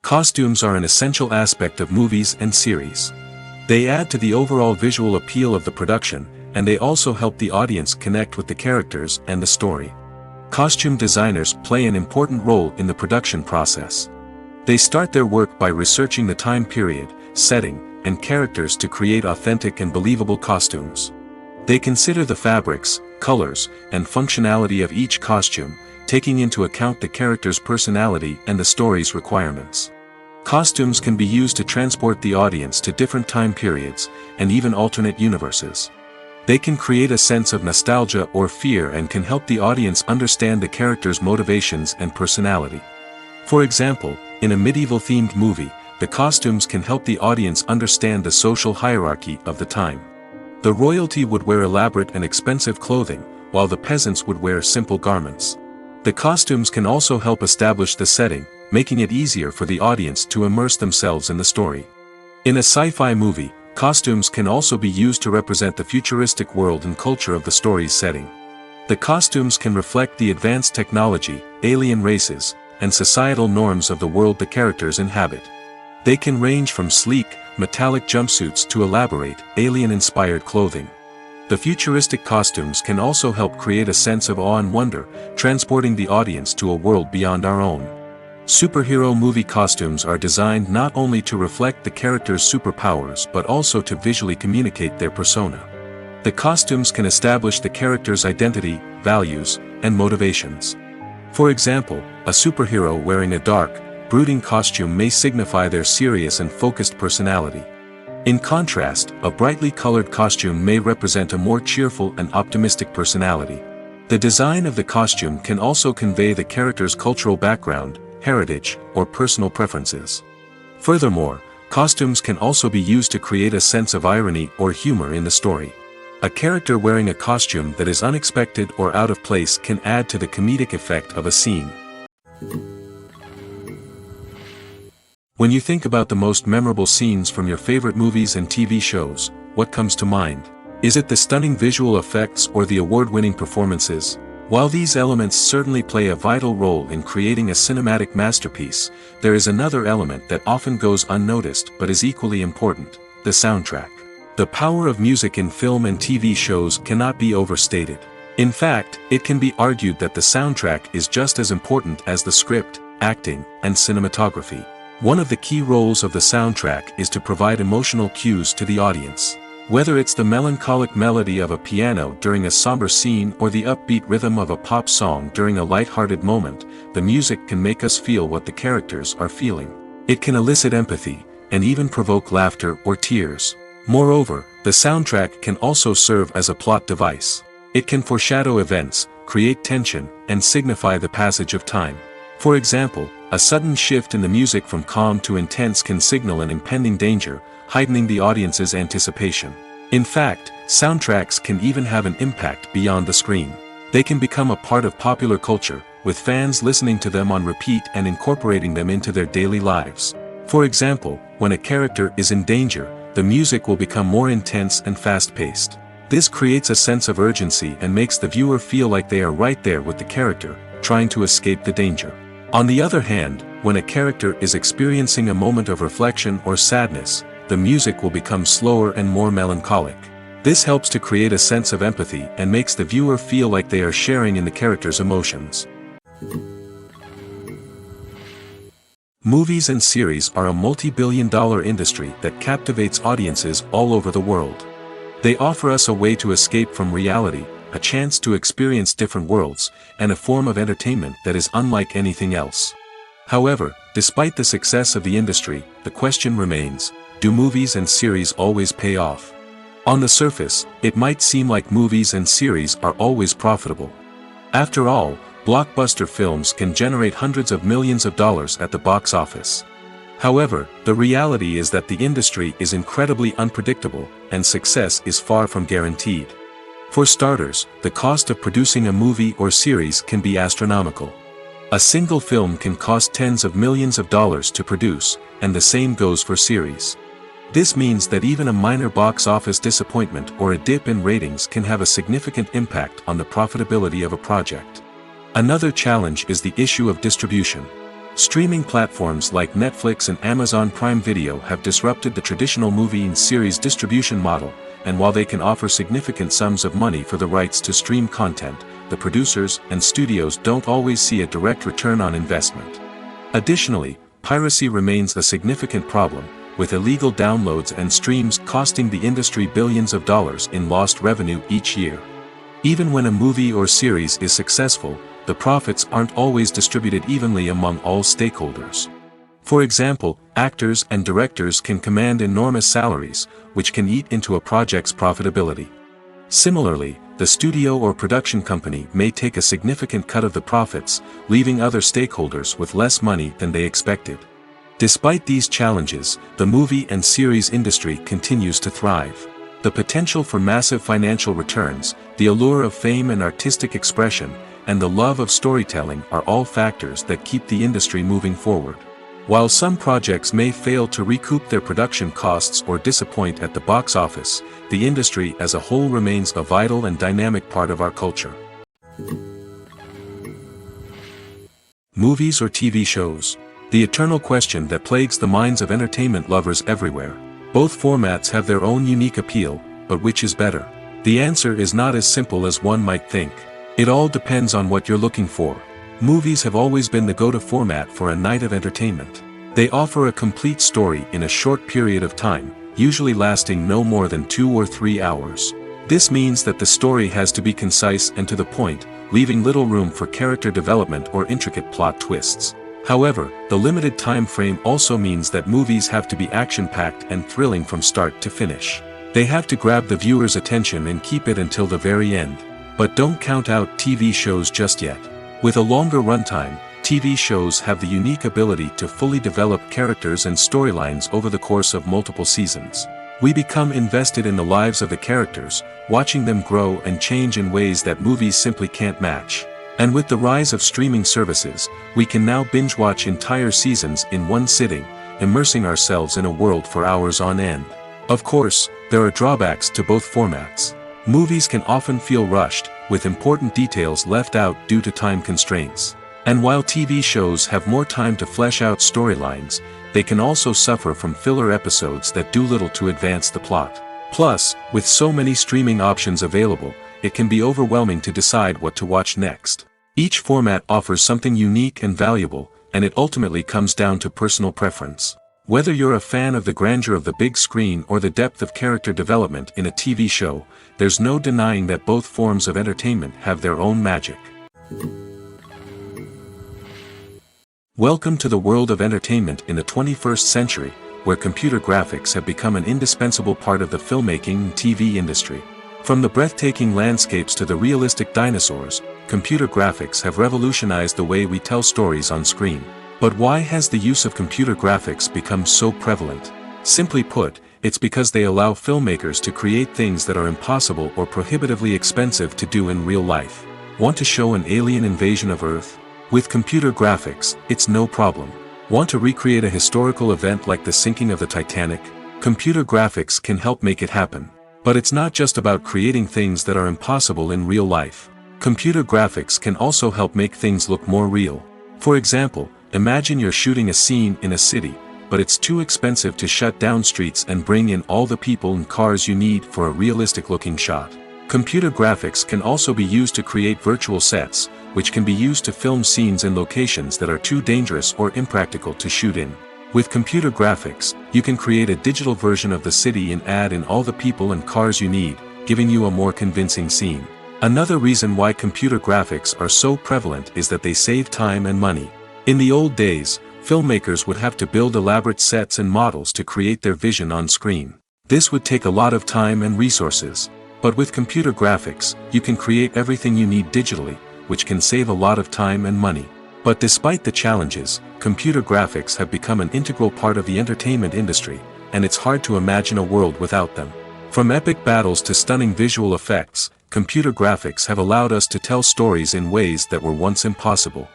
Costumes are an essential aspect of movies and series. They add to the overall visual appeal of the production, and they also help the audience connect with the characters and the story. Costume designers play an important role in the production process. They start their work by researching the time period, setting, and characters to create authentic and believable costumes. They consider the fabrics, colors, and functionality of each costume, taking into account the character's personality and the story's requirements. Costumes can be used to transport the audience to different time periods, and even alternate universes. They can create a sense of nostalgia or fear and can help the audience understand the character's motivations and personality. For example, in a medieval-themed movie, the costumes can help the audience understand the social hierarchy of the time. The royalty would wear elaborate and expensive clothing, while the peasants would wear simple garments. The costumes can also help establish the setting, making it easier for the audience to immerse themselves in the story. In a sci-fi movie, costumes can also be used to represent the futuristic world and culture of the story's setting. The costumes can reflect the advanced technology, alien races, and societal norms of the world the characters inhabit. They can range from sleek, metallic jumpsuits to elaborate, alien-inspired clothing. The futuristic costumes can also help create a sense of awe and wonder, transporting the audience to a world beyond our own. Superhero movie costumes are designed not only to reflect the character's superpowers but also to visually communicate their persona. The costumes can establish the character's identity, values, and motivations. For example, a superhero wearing a dark, brooding costume may signify their serious and focused personality. In contrast, a brightly colored costume may represent a more cheerful and optimistic personality. The design of the costume can also convey the character's cultural background, heritage, or personal preferences. Furthermore, costumes can also be used to create a sense of irony or humor in the story. A character wearing a costume that is unexpected or out of place can add to the comedic effect of a scene. When you think about the most memorable scenes from your favorite movies and TV shows, what comes to mind? Is it the stunning visual effects or the award-winning performances? While these elements certainly play a vital role in creating a cinematic masterpiece, there is another element that often goes unnoticed but is equally important: the soundtrack. The power of music in film and TV shows cannot be overstated. In fact, it can be argued that the soundtrack is just as important as the script, acting, and cinematography. One of the key roles of the soundtrack is to provide emotional cues to the audience. Whether it's the melancholic melody of a piano during a somber scene or the upbeat rhythm of a pop song during a light-hearted moment, the music can make us feel what the characters are feeling. It can elicit empathy, and even provoke laughter or tears. Moreover, the soundtrack can also serve as a plot device. It can foreshadow events, create tension, and signify the passage of time. For example, a sudden shift in the music from calm to intense can signal an impending danger, heightening the audience's anticipation. In fact, soundtracks can even have an impact beyond the screen. They can become a part of popular culture, with fans listening to them on repeat and incorporating them into their daily lives. For example, when a character is in danger, the music will become more intense and fast-paced. This creates a sense of urgency and makes the viewer feel like they are right there with the character, trying to escape the danger. On the other hand, when a character is experiencing a moment of reflection or sadness, the music will become slower and more melancholic. This helps to create a sense of empathy and makes the viewer feel like they are sharing in the character's emotions. Movies and series are a multi-billion-dollar industry that captivates audiences all over the world. They offer us a way to escape from reality, a chance to experience different worlds, and a form of entertainment that is unlike anything else. However, despite the success of the industry, the question remains: do movies and series always pay off? On the surface, it might seem like movies and series are always profitable. After all, blockbuster films can generate hundreds of millions of dollars at the box office. However, the reality is that the industry is incredibly unpredictable, and success is far from guaranteed. For starters, the cost of producing a movie or series can be astronomical. A single film can cost tens of millions of dollars to produce, and the same goes for series. This means that even a minor box office disappointment or a dip in ratings can have a significant impact on the profitability of a project. Another challenge is the issue of distribution. Streaming platforms like Netflix and Amazon Prime Video have disrupted the traditional movie and series distribution model, and while they can offer significant sums of money for the rights to stream content, the producers and studios don't always see a direct return on investment. Additionally, piracy remains a significant problem, with illegal downloads and streams costing the industry billions of dollars in lost revenue each year. Even when a movie or series is successful, the profits aren't always distributed evenly among all stakeholders. For example, actors and directors can command enormous salaries, which can eat into a project's profitability. Similarly, the studio or production company may take a significant cut of the profits, leaving other stakeholders with less money than they expected. Despite these challenges, the movie and series industry continues to thrive. The potential for massive financial returns, the allure of fame and artistic expression, and the love of storytelling are all factors that keep the industry moving forward. While some projects may fail to recoup their production costs or disappoint at the box office, the industry as a whole remains a vital and dynamic part of our culture. Movies or TV shows? The eternal question that plagues the minds of entertainment lovers everywhere. Both formats have their own unique appeal, but which is better? The answer is not as simple as one might think. It all depends on what you're looking for. Movies have always been the go-to format for a night of entertainment. They offer a complete story in a short period of time, usually lasting no more than 2 or 3 hours. This means that the story has to be concise and to the point, leaving little room for character development or intricate plot twists. However, the limited time frame also means that movies have to be action-packed and thrilling from start to finish. They have to grab the viewer's attention and keep it until the very end. But don't count out TV shows just yet. With a longer runtime, TV shows have the unique ability to fully develop characters and storylines over the course of multiple seasons. We become invested in the lives of the characters, watching them grow and change in ways that movies simply can't match. And with the rise of streaming services, we can now binge-watch entire seasons in one sitting, immersing ourselves in a world for hours on end. Of course, there are drawbacks to both formats. Movies can often feel rushed, with important details left out due to time constraints. And while TV shows have more time to flesh out storylines, they can also suffer from filler episodes that do little to advance the plot. Plus, with so many streaming options available, it can be overwhelming to decide what to watch next. Each format offers something unique and valuable, and it ultimately comes down to personal preference. Whether you're a fan of the grandeur of the big screen or the depth of character development in a TV show, there's no denying that both forms of entertainment have their own magic. Welcome to the world of entertainment in the 21st century, where computer graphics have become an indispensable part of the filmmaking and TV industry. From the breathtaking landscapes to the realistic dinosaurs, computer graphics have revolutionized the way we tell stories on screen. But why has the use of computer graphics become so prevalent? Simply put, it's because they allow filmmakers to create things that are impossible or prohibitively expensive to do in real life. Want to show an alien invasion of Earth? With computer graphics, it's no problem. Want to recreate a historical event like the sinking of the Titanic? Computer graphics can help make it happen. But it's not just about creating things that are impossible in real life. Computer graphics can also help make things look more real. For example, imagine you're shooting a scene in a city, but it's too expensive to shut down streets and bring in all the people and cars you need for a realistic-looking shot. Computer graphics can also be used to create virtual sets, which can be used to film scenes in locations that are too dangerous or impractical to shoot in. With computer graphics, you can create a digital version of the city and add in all the people and cars you need, giving you a more convincing scene. Another reason why computer graphics are so prevalent is that they save time and money. In the old days, filmmakers would have to build elaborate sets and models to create their vision on screen. This would take a lot of time and resources. But with computer graphics, you can create everything you need digitally, which can save a lot of time and money. But despite the challenges, computer graphics have become an integral part of the entertainment industry, and it's hard to imagine a world without them. From epic battles to stunning visual effects, computer graphics have allowed us to tell stories in ways that were once impossible.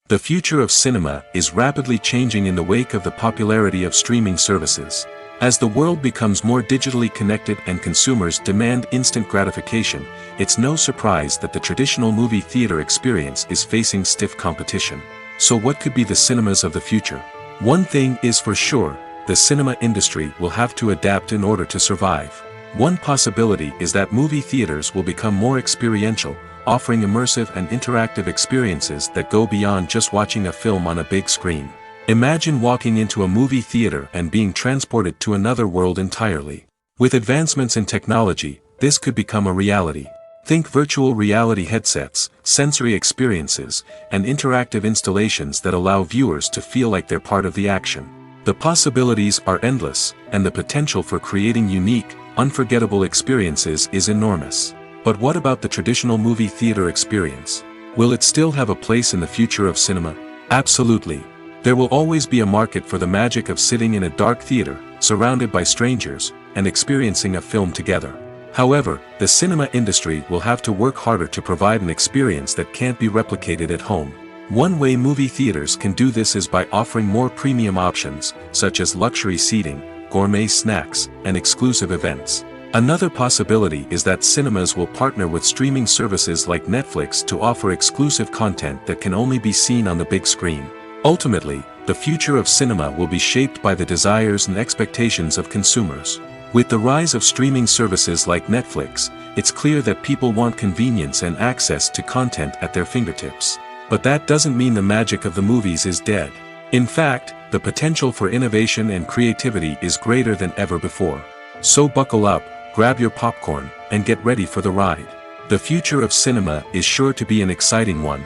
The future of cinema is rapidly changing in the wake of the popularity of streaming services. As the world becomes more digitally connected and consumers demand instant gratification, it's no surprise that the traditional movie theater experience is facing stiff competition. So what could be the cinemas of the future? One thing is for sure, the cinema industry will have to adapt in order to survive. One possibility is that movie theaters will become more experiential, offering immersive and interactive experiences that go beyond just watching a film on a big screen. Imagine walking into a movie theater and being transported to another world entirely. With advancements in technology, this could become a reality. Think virtual reality headsets, sensory experiences, and interactive installations that allow viewers to feel like they're part of the action. The possibilities are endless, and the potential for creating unique, unforgettable experiences is enormous. But what about the traditional movie theater experience? Will it still have a place in the future of cinema? Absolutely. There will always be a market for the magic of sitting in a dark theater, surrounded by strangers, and experiencing a film together. However, the cinema industry will have to work harder to provide an experience that can't be replicated at home. One way movie theaters can do this is by offering more premium options, such as luxury seating, gourmet snacks, and exclusive events. Another possibility is that cinemas will partner with streaming services like Netflix to offer exclusive content that can only be seen on the big screen. Ultimately, the future of cinema will be shaped by the desires and expectations of consumers. With the rise of streaming services like Netflix, it's clear that people want convenience and access to content at their fingertips. But that doesn't mean the magic of the movies is dead. In fact, the potential for innovation and creativity is greater than ever before. So buckle up, grab your popcorn, and get ready for the ride. The future of cinema is sure to be an exciting one.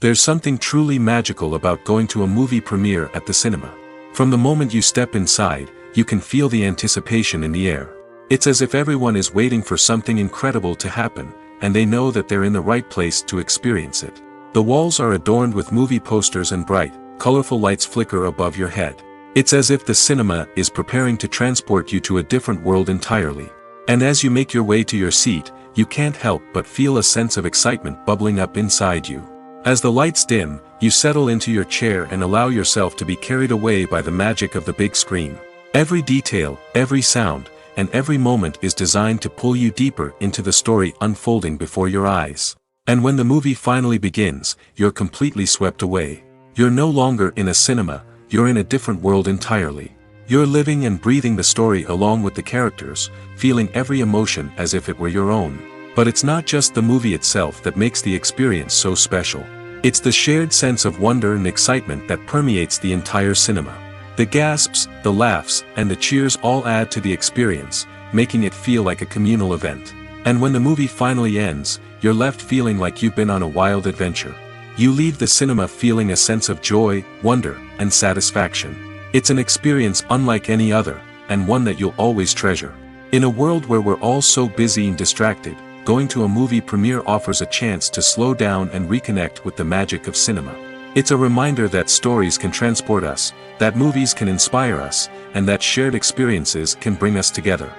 There's something truly magical about going to a movie premiere at the cinema. From the moment you step inside, you can feel the anticipation in the air. It's as if everyone is waiting for something incredible to happen, and they know that they're in the right place to experience it. The walls are adorned with movie posters and bright, colorful lights flicker above your head. It's as if the cinema is preparing to transport you to a different world entirely. And as you make your way to your seat, you can't help but feel a sense of excitement bubbling up inside you. As the lights dim, you settle into your chair and allow yourself to be carried away by the magic of the big screen. Every detail, every sound, and every moment is designed to pull you deeper into the story unfolding before your eyes. And when the movie finally begins, you're completely swept away. You're no longer in a cinema, you're in a different world entirely. You're living and breathing the story along with the characters, feeling every emotion as if it were your own. But it's not just the movie itself that makes the experience so special. It's the shared sense of wonder and excitement that permeates the entire cinema. The gasps, the laughs, and the cheers all add to the experience, making it feel like a communal event. And when the movie finally ends, you're left feeling like you've been on a wild adventure. You leave the cinema feeling a sense of joy, wonder, and satisfaction. It's an experience unlike any other, and one that you'll always treasure. In a world where we're all so busy and distracted, going to a movie premiere offers a chance to slow down and reconnect with the magic of cinema. It's a reminder that stories can transport us, that movies can inspire us, and that shared experiences can bring us together.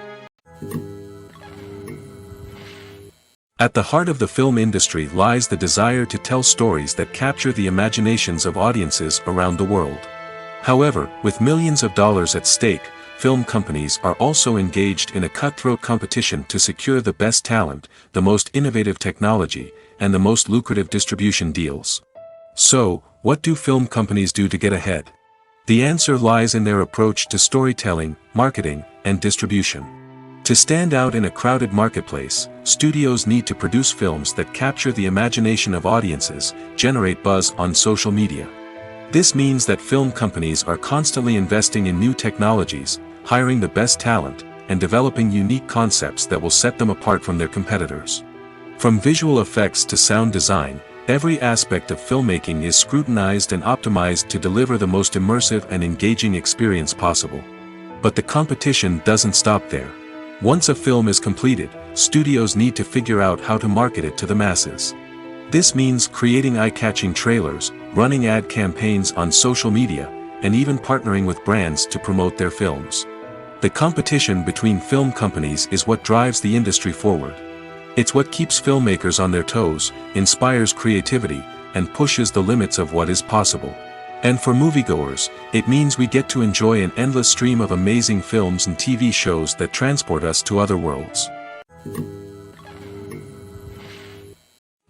At the heart of the film industry lies the desire to tell stories that capture the imaginations of audiences around the world. However, with millions of dollars at stake, film companies are also engaged in a cutthroat competition to secure the best talent, the most innovative technology, and the most lucrative distribution deals. So, what do film companies do to get ahead? The answer lies in their approach to storytelling, marketing, and distribution. To stand out in a crowded marketplace, studios need to produce films that capture the imagination of audiences, generate buzz on social media. This means that film companies are constantly investing in new technologies, hiring the best talent, and developing unique concepts that will set them apart from their competitors. From visual effects to sound design, every aspect of filmmaking is scrutinized and optimized to deliver the most immersive and engaging experience possible. But the competition doesn't stop there. Once a film is completed, studios need to figure out how to market it to the masses. This means creating eye-catching trailers, running ad campaigns on social media, and even partnering with brands to promote their films. The competition between film companies is what drives the industry forward. It's what keeps filmmakers on their toes, inspires creativity, and pushes the limits of what is possible. And for moviegoers, it means we get to enjoy an endless stream of amazing films and TV shows that transport us to other worlds.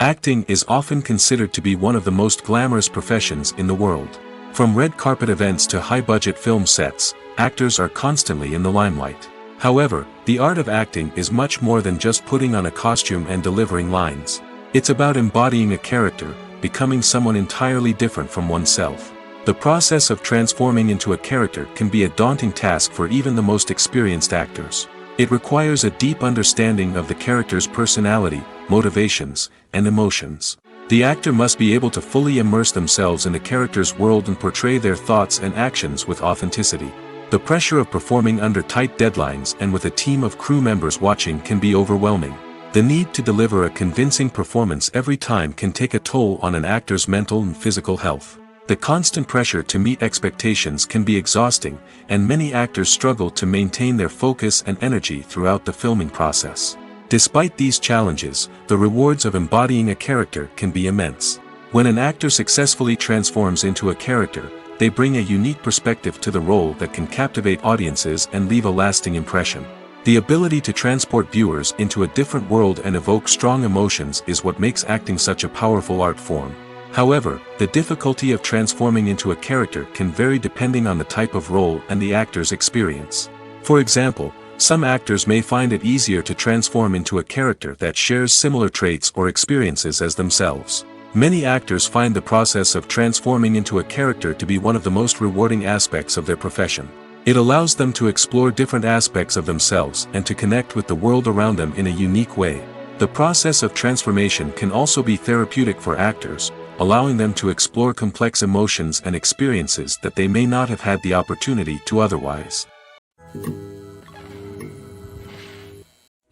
Acting is often considered to be one of the most glamorous professions in the world. From red carpet events to high-budget film sets, actors are constantly in the limelight. However, the art of acting is much more than just putting on a costume and delivering lines. It's about embodying a character, becoming someone entirely different from oneself. The process of transforming into a character can be a daunting task for even the most experienced actors. It requires a deep understanding of the character's personality, motivations, and emotions. The actor must be able to fully immerse themselves in the character's world and portray their thoughts and actions with authenticity. The pressure of performing under tight deadlines and with a team of crew members watching can be overwhelming. The need to deliver a convincing performance every time can take a toll on an actor's mental and physical health. The constant pressure to meet expectations can be exhausting, and many actors struggle to maintain their focus and energy throughout the filming process. Despite these challenges, the rewards of embodying a character can be immense. When an actor successfully transforms into a character, they bring a unique perspective to the role that can captivate audiences and leave a lasting impression. The ability to transport viewers into a different world and evoke strong emotions is what makes acting such a powerful art form. However, the difficulty of transforming into a character can vary depending on the type of role and the actor's experience. For example, some actors may find it easier to transform into a character that shares similar traits or experiences as themselves. Many actors find the process of transforming into a character to be one of the most rewarding aspects of their profession. It allows them to explore different aspects of themselves and to connect with the world around them in a unique way. The process of transformation can also be therapeutic for actors, allowing them to explore complex emotions and experiences that they may not have had the opportunity to otherwise.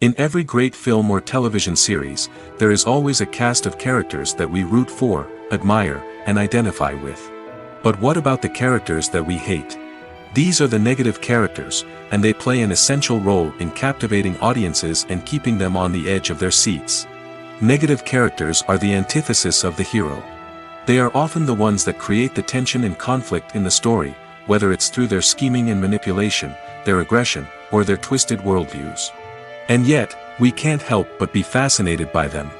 In every great film or television series, there is always a cast of characters that we root for, admire, and identify with. But what about the characters that we hate? These are the negative characters, and they play an essential role in captivating audiences and keeping them on the edge of their seats. Negative characters are the antithesis of the hero. They are often the ones that create the tension and conflict in the story, whether it's through their scheming and manipulation, their aggression, or their twisted worldviews. And yet, we can't help but be fascinated by them.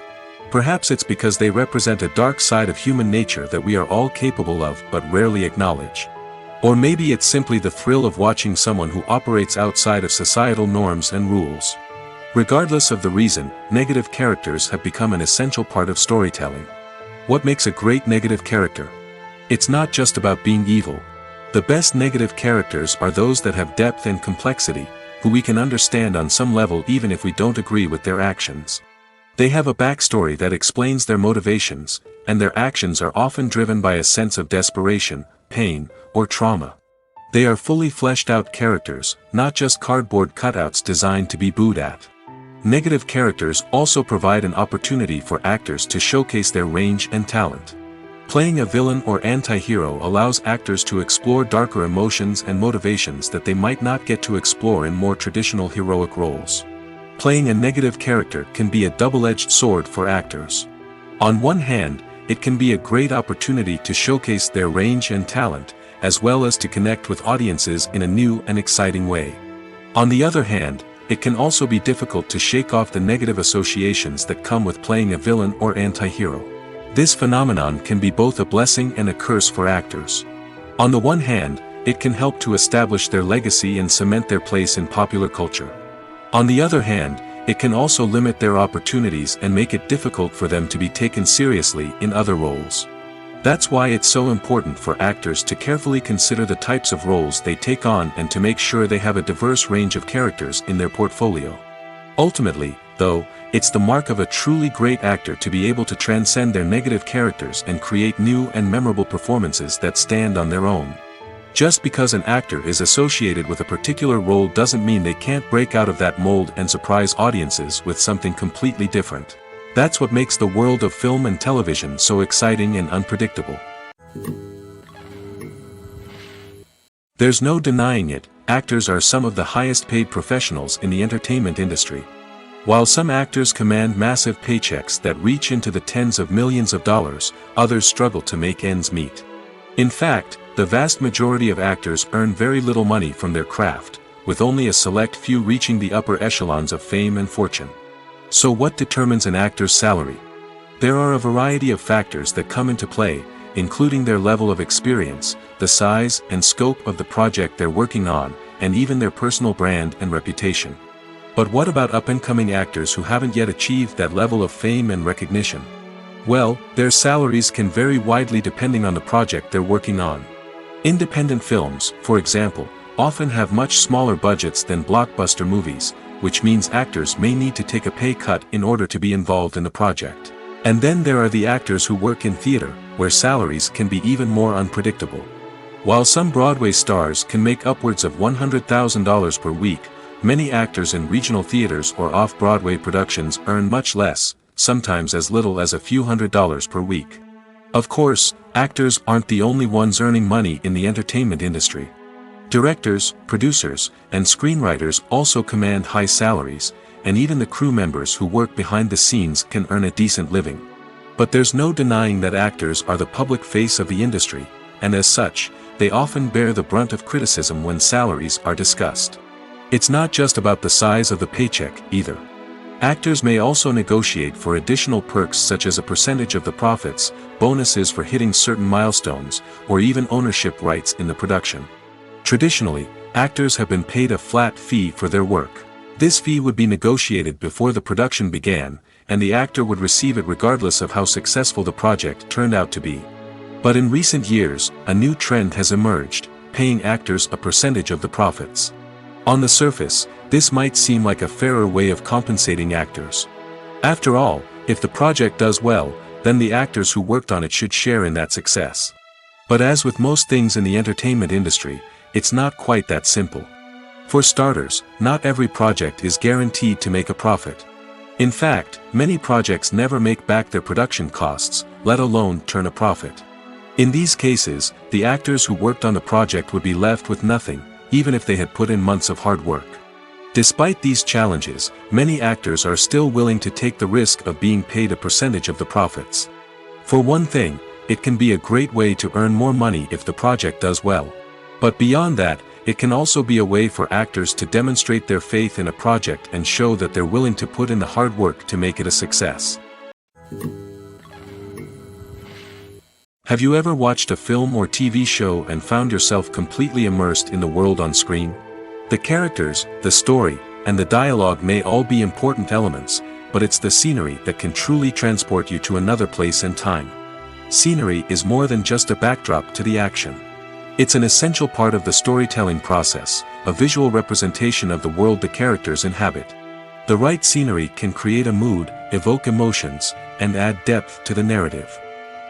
Perhaps it's because they represent a dark side of human nature that we are all capable of but rarely acknowledge. Or maybe it's simply the thrill of watching someone who operates outside of societal norms and rules. Regardless of the reason, negative characters have become an essential part of storytelling. What makes a great negative character? It's not just about being evil. The best negative characters are those that have depth and complexity, who we can understand on some level even if we don't agree with their actions. They have a backstory that explains their motivations, and their actions are often driven by a sense of desperation, pain, or trauma. They are fully fleshed out characters, not just cardboard cutouts designed to be booed at. Negative characters also provide an opportunity for actors to showcase their range and talent. Playing a villain or anti-hero allows actors to explore darker emotions and motivations that they might not get to explore in more traditional heroic roles. Playing a negative character can be a double-edged sword for actors. On one hand, it can be a great opportunity to showcase their range and talent, as well as to connect with audiences in a new and exciting way. On the other hand, it can also be difficult to shake off the negative associations that come with playing a villain or anti-hero. This phenomenon can be both a blessing and a curse for actors. On the one hand, it can help to establish their legacy and cement their place in popular culture. On the other hand, it can also limit their opportunities and make it difficult for them to be taken seriously in other roles. That's why it's so important for actors to carefully consider the types of roles they take on and to make sure they have a diverse range of characters in their portfolio. Ultimately, though, it's the mark of a truly great actor to be able to transcend their negative characters and create new and memorable performances that stand on their own. Just because an actor is associated with a particular role doesn't mean they can't break out of that mold and surprise audiences with something completely different. That's what makes the world of film and television so exciting and unpredictable. There's no denying it, actors are some of the highest paid professionals in the entertainment industry. While some actors command massive paychecks that reach into the tens of millions of dollars, others struggle to make ends meet. In fact, the vast majority of actors earn very little money from their craft, with only a select few reaching the upper echelons of fame and fortune. So what determines an actor's salary? There are a variety of factors that come into play, including their level of experience, the size and scope of the project they're working on, and even their personal brand and reputation. But what about up-and-coming actors who haven't yet achieved that level of fame and recognition? Well, their salaries can vary widely depending on the project they're working on. Independent films, for example, often have much smaller budgets than blockbuster movies, which means actors may need to take a pay cut in order to be involved in the project. And then there are the actors who work in theater, where salaries can be even more unpredictable. While some Broadway stars can make upwards of $100,000 per week, many actors in regional theaters or off-Broadway productions earn much less, sometimes as little as a few $100s per week. Of course, actors aren't the only ones earning money in the entertainment industry. Directors, producers, and screenwriters also command high salaries, and even the crew members who work behind the scenes can earn a decent living. But there's no denying that actors are the public face of the industry, and as such, they often bear the brunt of criticism when salaries are discussed. It's not just about the size of the paycheck, either. Actors may also negotiate for additional perks such as a percentage of the profits, bonuses for hitting certain milestones, or even ownership rights in the production. Traditionally, actors have been paid a flat fee for their work. This fee would be negotiated before the production began, and the actor would receive it regardless of how successful the project turned out to be. But in recent years, a new trend has emerged, paying actors a percentage of the profits. On the surface, this might seem like a fairer way of compensating actors. After all, if the project does well, then the actors who worked on it should share in that success. But as with most things in the entertainment industry, it's not quite that simple. For starters, not every project is guaranteed to make a profit. In fact, many projects never make back their production costs, let alone turn a profit. In these cases, the actors who worked on the project would be left with nothing, even if they had put in months of hard work. Despite these challenges, many actors are still willing to take the risk of being paid a percentage of the profits. For one thing, it can be a great way to earn more money if the project does well. But beyond that, it can also be a way for actors to demonstrate their faith in a project and show that they're willing to put in the hard work to make it a success. Have you ever watched a film or TV show and found yourself completely immersed in the world on screen? The characters, the story, and the dialogue may all be important elements, but it's the scenery that can truly transport you to another place and time. Scenery is more than just a backdrop to the action. It's an essential part of the storytelling process, a visual representation of the world the characters inhabit. The right scenery can create a mood, evoke emotions, and add depth to the narrative.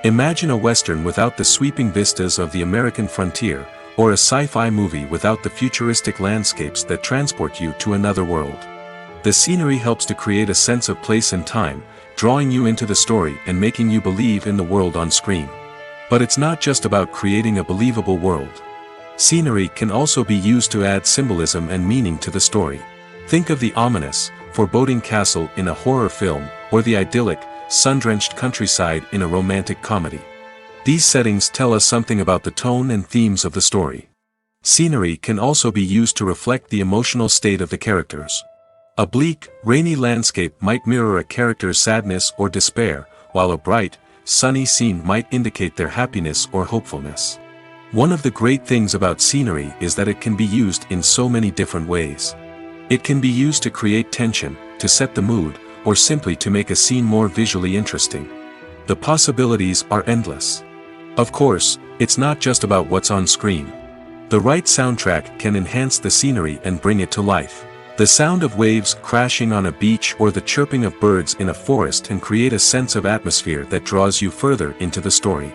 Imagine a Western without the sweeping vistas of the American frontier, or a sci-fi movie without the futuristic landscapes that transport you to another world. The scenery helps to create a sense of place and time, drawing you into the story and making you believe in the world on screen. But it's not just about creating a believable world. Scenery can also be used to add symbolism and meaning to the story. Think of the ominous, foreboding castle in a horror film, or the idyllic, sun-drenched countryside in a romantic comedy. These settings tell us something about the tone and themes of the story. Scenery can also be used to reflect the emotional state of the characters. A bleak, rainy landscape might mirror a character's sadness or despair, while a bright, sunny scene might indicate their happiness or hopefulness. One of the great things about scenery is that it can be used in so many different ways. It can be used to create tension, to set the mood, or simply to make a scene more visually interesting. The possibilities are endless. Of course, it's not just about what's on screen. The right soundtrack can enhance the scenery and bring it to life. The sound of waves crashing on a beach or the chirping of birds in a forest can create a sense of atmosphere that draws you further into the story.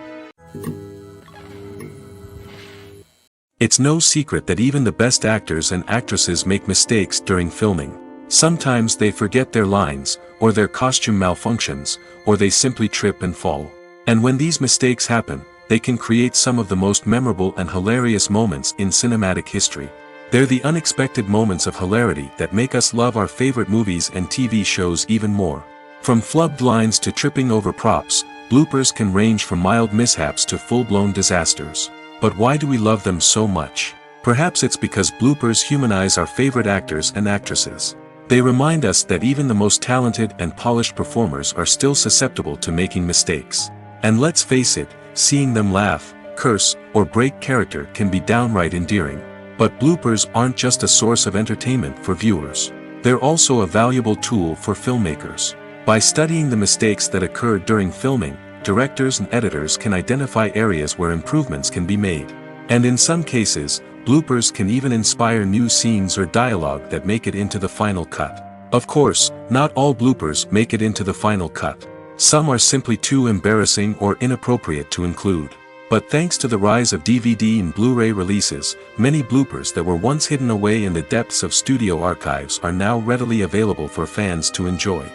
It's no secret that even the best actors and actresses make mistakes during filming. Sometimes they forget their lines, or their costume malfunctions, or they simply trip and fall. And when these mistakes happen, they can create some of the most memorable and hilarious moments in cinematic history. They're the unexpected moments of hilarity that make us love our favorite movies and TV shows even more. From flubbed lines to tripping over props, bloopers can range from mild mishaps to full-blown disasters. But why do we love them so much? Perhaps it's because bloopers humanize our favorite actors and actresses. They remind us that even the most talented and polished performers are still susceptible to making mistakes. And let's face it, seeing them laugh, curse, or break character can be downright endearing. But bloopers aren't just a source of entertainment for viewers. They're also a valuable tool for filmmakers. By studying the mistakes that occurred during filming, directors and editors can identify areas where improvements can be made. And in some cases, bloopers can even inspire new scenes or dialogue that make it into the final cut. Of course, not all bloopers make it into the final cut. Some are simply too embarrassing or inappropriate to include. But thanks to the rise of DVD and Blu-ray releases, many bloopers that were once hidden away in the depths of studio archives are now readily available for fans to enjoy.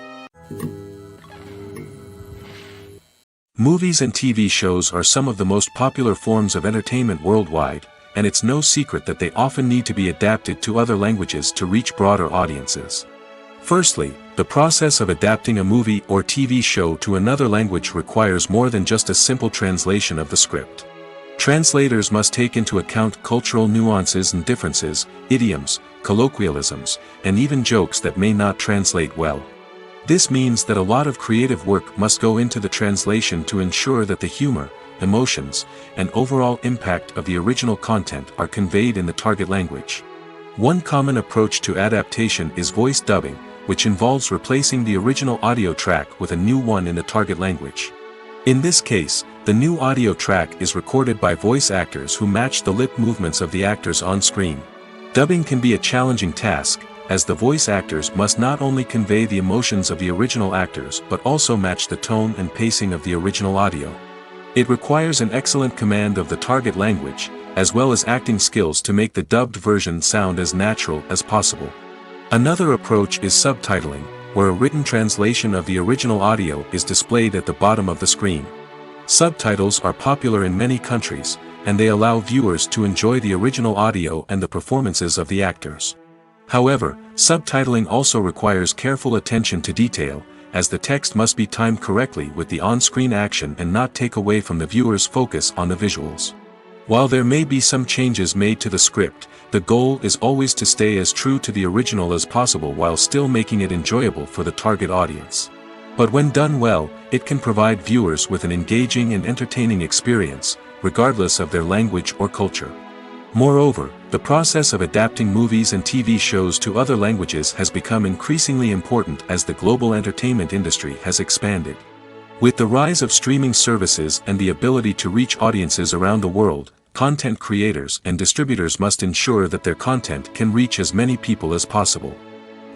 Movies and TV shows are some of the most popular forms of entertainment worldwide, and it's no secret that they often need to be adapted to other languages to reach broader audiences. Firstly, the process of adapting a movie or TV show to another language requires more than just a simple translation of the script. Translators must take into account cultural nuances and differences, idioms, colloquialisms, and even jokes that may not translate well. This means that a lot of creative work must go into the translation to ensure that the humor, emotions, and overall impact of the original content are conveyed in the target language. One common approach to adaptation is voice dubbing, which involves replacing the original audio track with a new one in the target language. In this case, the new audio track is recorded by voice actors who match the lip movements of the actors on screen. Dubbing can be a challenging task, as the voice actors must not only convey the emotions of the original actors but also match the tone and pacing of the original audio. It requires an excellent command of the target language, as well as acting skills to make the dubbed version sound as natural as possible. Another approach is subtitling, where a written translation of the original audio is displayed at the bottom of the screen. Subtitles are popular in many countries, and they allow viewers to enjoy the original audio and the performances of the actors. However, subtitling also requires careful attention to detail, as the text must be timed correctly with the on-screen action and not take away from the viewer's focus on the visuals. While there may be some changes made to the script, the goal is always to stay as true to the original as possible while still making it enjoyable for the target audience. But when done well, it can provide viewers with an engaging and entertaining experience, regardless of their language or culture. Moreover, the process of adapting movies and TV shows to other languages has become increasingly important as the global entertainment industry has expanded. With the rise of streaming services and the ability to reach audiences around the world, content creators and distributors must ensure that their content can reach as many people as possible.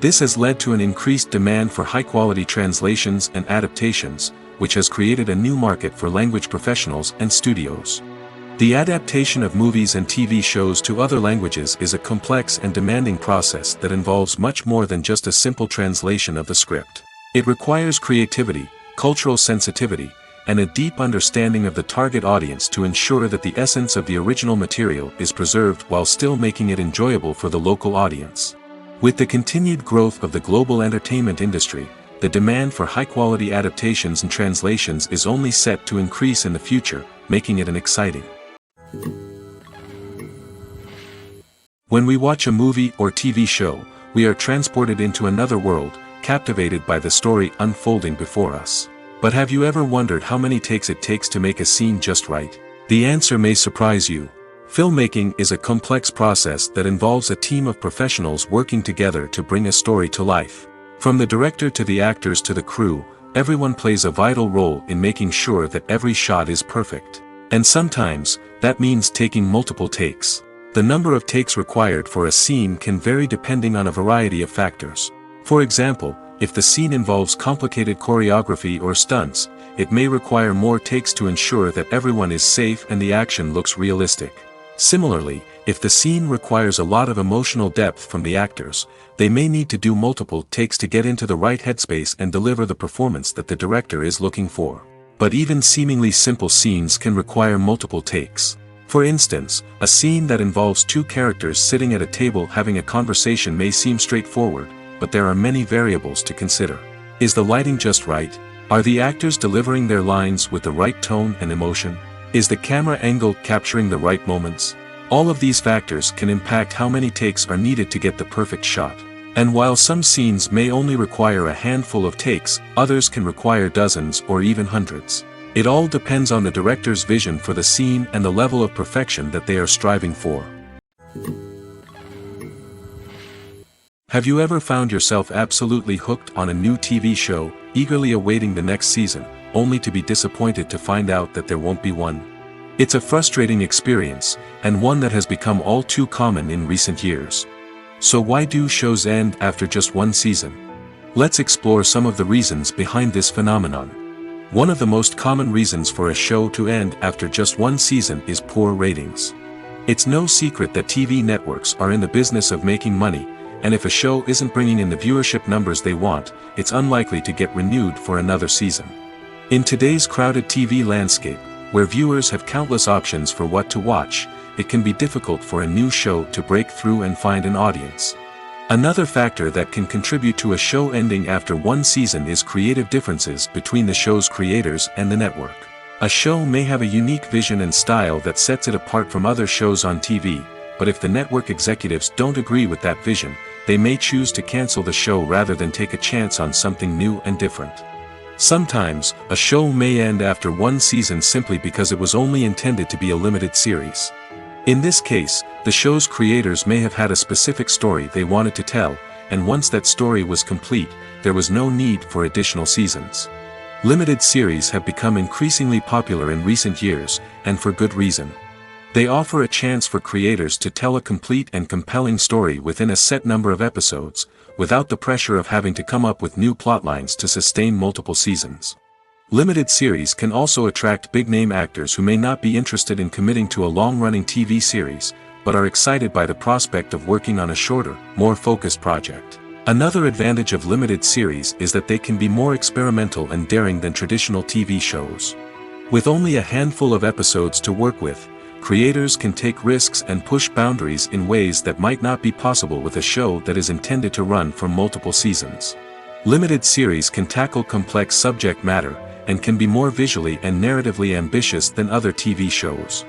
This has led to an increased demand for high-quality translations and adaptations, which has created a new market for language professionals and studios. The adaptation of movies and TV shows to other languages is a complex and demanding process that involves much more than just a simple translation of the script. It requires creativity, cultural sensitivity, and a deep understanding of the target audience to ensure that the essence of the original material is preserved while still making it enjoyable for the local audience. With the continued growth of the global entertainment industry, the demand for high-quality adaptations and translations is only set to increase in the future, making it an exciting. When we watch a movie or TV show, we are transported into another world, captivated by the story unfolding before us. But have you ever wondered how many takes it takes to make a scene just right? The answer may surprise you. Filmmaking is a complex process that involves a team of professionals working together to bring a story to life. From the director to the actors to the crew, everyone plays a vital role in making sure that every shot is perfect. And sometimes, that means taking multiple takes. The number of takes required for a scene can vary depending on a variety of factors. For example, if the scene involves complicated choreography or stunts, it may require more takes to ensure that everyone is safe and the action looks realistic. Similarly, if the scene requires a lot of emotional depth from the actors, they may need to do multiple takes to get into the right headspace and deliver the performance that the director is looking for. But even seemingly simple scenes can require multiple takes. For instance, a scene that involves two characters sitting at a table having a conversation may seem straightforward, but there are many variables to consider. Is the lighting just right? Are the actors delivering their lines with the right tone and emotion? Is the camera angle capturing the right moments? All of these factors can impact how many takes are needed to get the perfect shot. And while some scenes may only require a handful of takes, others can require dozens or even hundreds. It all depends on the director's vision for the scene and the level of perfection that they are striving for. Have you ever found yourself absolutely hooked on a new TV show, eagerly awaiting the next season, only to be disappointed to find out that there won't be one? It's a frustrating experience, and one that has become all too common in recent years. So why do shows end after just one season? Let's explore some of the reasons behind this phenomenon. One of the most common reasons for a show to end after just one season is poor ratings. It's no secret that TV networks are in the business of making money, and if a show isn't bringing in the viewership numbers they want, it's unlikely to get renewed for another season. In today's crowded TV landscape, where viewers have countless options for what to watch, it can be difficult for a new show to break through and find an audience. Another factor that can contribute to a show ending after one season is creative differences between the show's creators and the network. A show may have a unique vision and style that sets it apart from other shows on TV, but if the network executives don't agree with that vision, they may choose to cancel the show rather than take a chance on something new and different. Sometimes, a show may end after one season simply because it was only intended to be a limited series. In this case, the show's creators may have had a specific story they wanted to tell, and once that story was complete, there was no need for additional seasons. Limited series have become increasingly popular in recent years, and for good reason. They offer a chance for creators to tell a complete and compelling story within a set number of episodes, without the pressure of having to come up with new plotlines to sustain multiple seasons. Limited series can also attract big-name actors who may not be interested in committing to a long-running TV series, but are excited by the prospect of working on a shorter, more focused project. Another advantage of limited series is that they can be more experimental and daring than traditional TV shows. With only a handful of episodes to work with, creators can take risks and push boundaries in ways that might not be possible with a show that is intended to run for multiple seasons. Limited series can tackle complex subject matter, and can be more visually and narratively ambitious than other TV shows.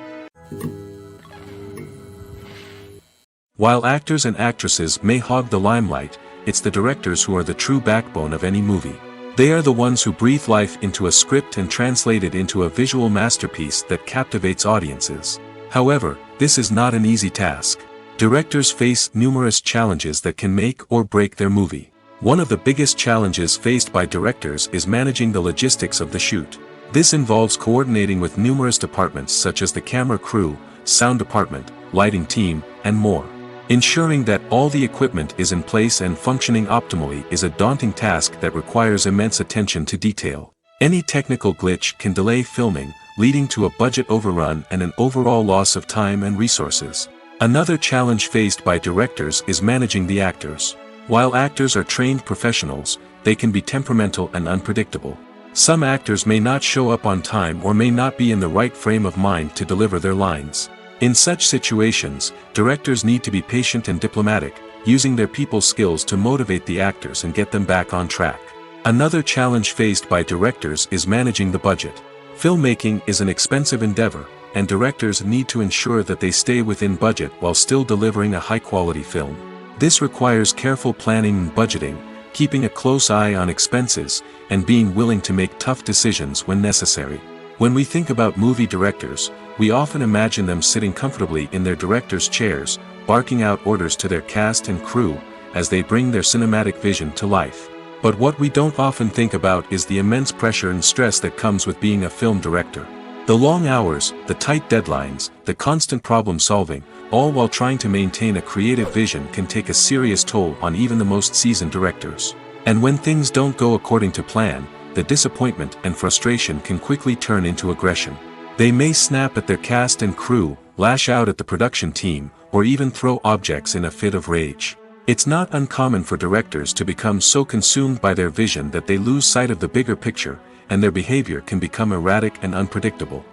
While actors and actresses may hog the limelight, it's the directors who are the true backbone of any movie. They are the ones who breathe life into a script and translate it into a visual masterpiece that captivates audiences. However, this is not an easy task. Directors face numerous challenges that can make or break their movie. One of the biggest challenges faced by directors is managing the logistics of the shoot. This involves coordinating with numerous departments such as the camera crew, sound department, lighting team, and more. Ensuring that all the equipment is in place and functioning optimally is a daunting task that requires immense attention to detail. Any technical glitch can delay filming, leading to a budget overrun and an overall loss of time and resources. Another challenge faced by directors is managing the actors. While actors are trained professionals, they can be temperamental and unpredictable. Some actors may not show up on time or may not be in the right frame of mind to deliver their lines. In such situations, directors need to be patient and diplomatic, using their people skills to motivate the actors and get them back on track. Another challenge faced by directors is managing the budget. Filmmaking is an expensive endeavor, and directors need to ensure that they stay within budget while still delivering a high-quality film. This requires careful planning and budgeting, keeping a close eye on expenses, and being willing to make tough decisions when necessary. When we think about movie directors, we often imagine them sitting comfortably in their director's chairs, barking out orders to their cast and crew, as they bring their cinematic vision to life. But what we don't often think about is the immense pressure and stress that comes with being a film director. The long hours, the tight deadlines, the constant problem solving, all while trying to maintain a creative vision can take a serious toll on even the most seasoned directors. And when things don't go according to plan, the disappointment and frustration can quickly turn into aggression. They may snap at their cast and crew, lash out at the production team, or even throw objects in a fit of rage. It's not uncommon for directors to become so consumed by their vision that they lose sight of the bigger picture, and their behavior can become erratic and unpredictable.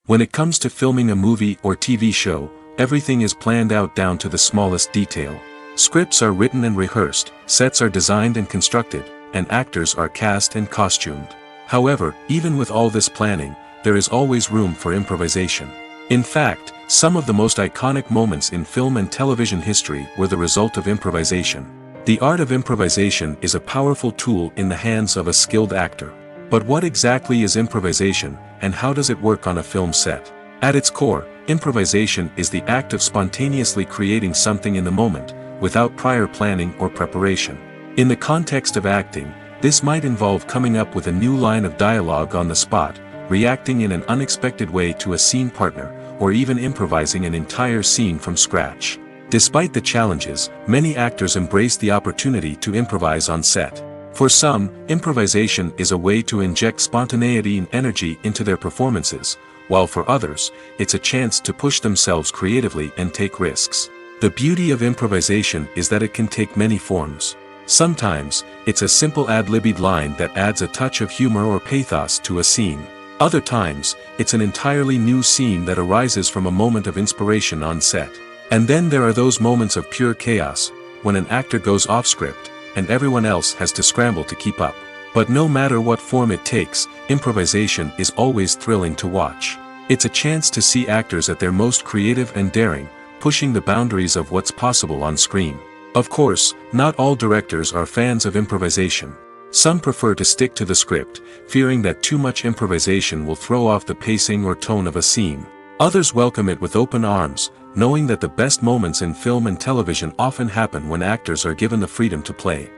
When it comes to filming a movie or TV show, everything is planned out down to the smallest detail. Scripts are written and rehearsed, sets are designed and constructed, and actors are cast and costumed. However, even with all this planning, there is always room for improvisation. In fact, some of the most iconic moments in film and television history were the result of improvisation. The art of improvisation is a powerful tool in the hands of a skilled actor. But what exactly is improvisation, and how does it work on a film set? At its core, improvisation is the act of spontaneously creating something in the moment, without prior planning or preparation. In the context of acting, this might involve coming up with a new line of dialogue on the spot, reacting in an unexpected way to a scene partner, or even improvising an entire scene from scratch. Despite the challenges, many actors embrace the opportunity to improvise on set. For some, improvisation is a way to inject spontaneity and energy into their performances, while for others, it's a chance to push themselves creatively and take risks. The beauty of improvisation is that it can take many forms. Sometimes, it's a simple ad-libbed line that adds a touch of humor or pathos to a scene. Other times, it's an entirely new scene that arises from a moment of inspiration on set. And then there are those moments of pure chaos, when an actor goes off script, and everyone else has to scramble to keep up. But no matter what form it takes, improvisation is always thrilling to watch. It's a chance to see actors at their most creative and daring, pushing the boundaries of what's possible on screen. Of course, not all directors are fans of improvisation. Some prefer to stick to the script, fearing that too much improvisation will throw off the pacing or tone of a scene. Others welcome it with open arms, knowing that the best moments in film and television often happen when actors are given the freedom to play.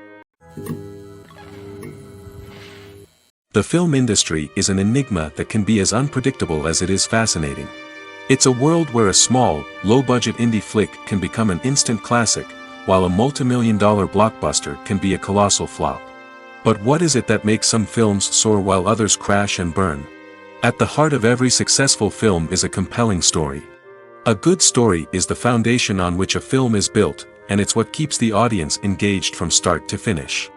The film industry is an enigma that can be as unpredictable as it is fascinating. It's a world where a small, low-budget indie flick can become an instant classic, while a multi-million-dollar blockbuster can be a colossal flop. But what is it that makes some films soar while others crash and burn? At the heart of every successful film is a compelling story. A good story is the foundation on which a film is built, and it's what keeps the audience engaged from start to finish.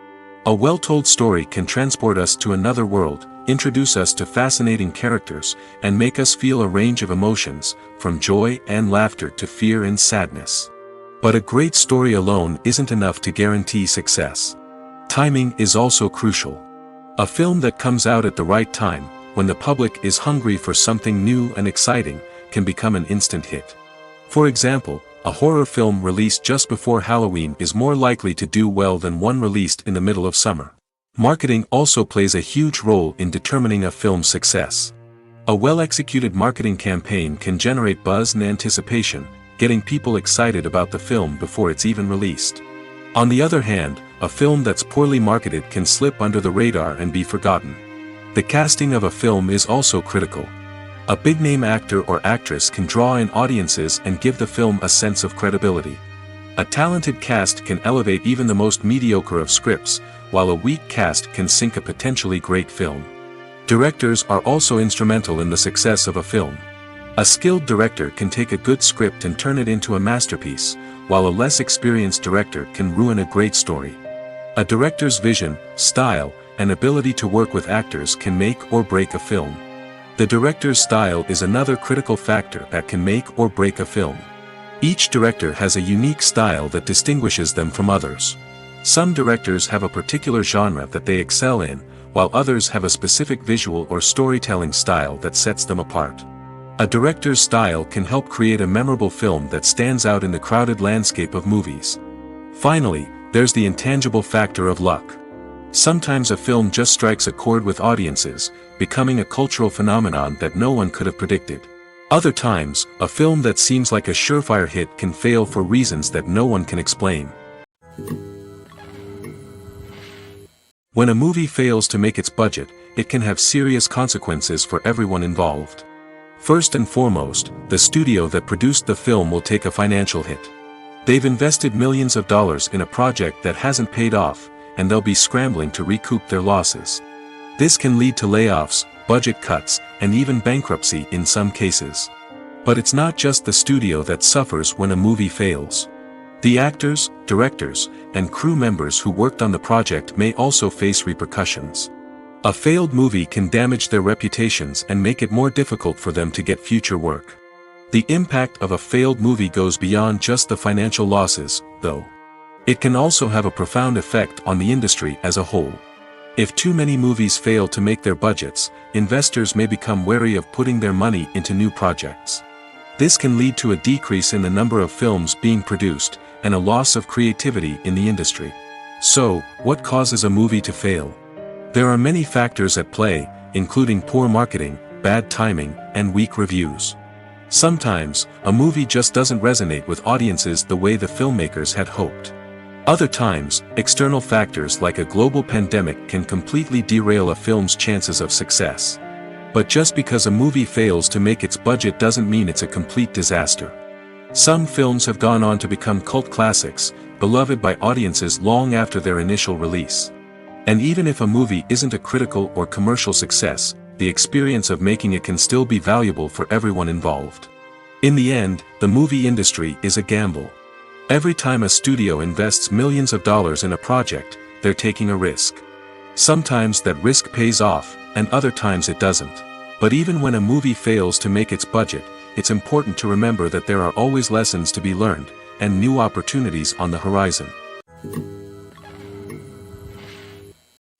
A well-told story can transport us to another world, introduce us to fascinating characters, and make us feel a range of emotions, from joy and laughter to fear and sadness. But a great story alone isn't enough to guarantee success. Timing is also crucial. A film that comes out at the right time, when the public is hungry for something new and exciting, can become an instant hit. For example, a horror film released just before Halloween is more likely to do well than one released in the middle of summer. Marketing also plays a huge role in determining a film's success. A well-executed marketing campaign can generate buzz and anticipation, getting people excited about the film before it's even released. On the other hand, a film that's poorly marketed can slip under the radar and be forgotten. The casting of a film is also critical. A big-name actor or actress can draw in audiences and give the film a sense of credibility. A talented cast can elevate even the most mediocre of scripts, while a weak cast can sink a potentially great film. Directors are also instrumental in the success of a film. A skilled director can take a good script and turn it into a masterpiece, while a less experienced director can ruin a great story. A director's vision, style, and ability to work with actors can make or break a film. The director's style is another critical factor that can make or break a film. Each director has a unique style that distinguishes them from others. Some directors have a particular genre that they excel in, while others have a specific visual or storytelling style that sets them apart. A director's style can help create a memorable film that stands out in the crowded landscape of movies. Finally, there's the intangible factor of luck. Sometimes a film just strikes a chord with audiences, becoming a cultural phenomenon that no one could have predicted. Other times, a film that seems like a surefire hit can fail for reasons that no one can explain. When a movie fails to make its budget, it can have serious consequences for everyone involved. First and foremost, the studio that produced the film will take a financial hit. They've invested millions of dollars in a project that hasn't paid off, and they'll be scrambling to recoup their losses. This can lead to layoffs, budget cuts, and even bankruptcy in some cases. But it's not just the studio that suffers when a movie fails. The actors, directors, and crew members who worked on the project may also face repercussions. A failed movie can damage their reputations and make it more difficult for them to get future work. The impact of a failed movie goes beyond just the financial losses, though. It can also have a profound effect on the industry as a whole. If too many movies fail to make their budgets, investors may become wary of putting their money into new projects. This can lead to a decrease in the number of films being produced, and a loss of creativity in the industry. So, what causes a movie to fail? There are many factors at play, including poor marketing, bad timing, and weak reviews. Sometimes, a movie just doesn't resonate with audiences the way the filmmakers had hoped. Other times, external factors like a global pandemic can completely derail a film's chances of success. But just because a movie fails to make its budget doesn't mean it's a complete disaster. Some films have gone on to become cult classics, beloved by audiences long after their initial release. And even if a movie isn't a critical or commercial success, the experience of making it can still be valuable for everyone involved. In the end, the movie industry is a gamble. Every time a studio invests millions of dollars in a project, they're taking a risk. Sometimes that risk pays off, and other times it doesn't. But even when a movie fails to make its budget, it's important to remember that there are always lessons to be learned, and new opportunities on the horizon.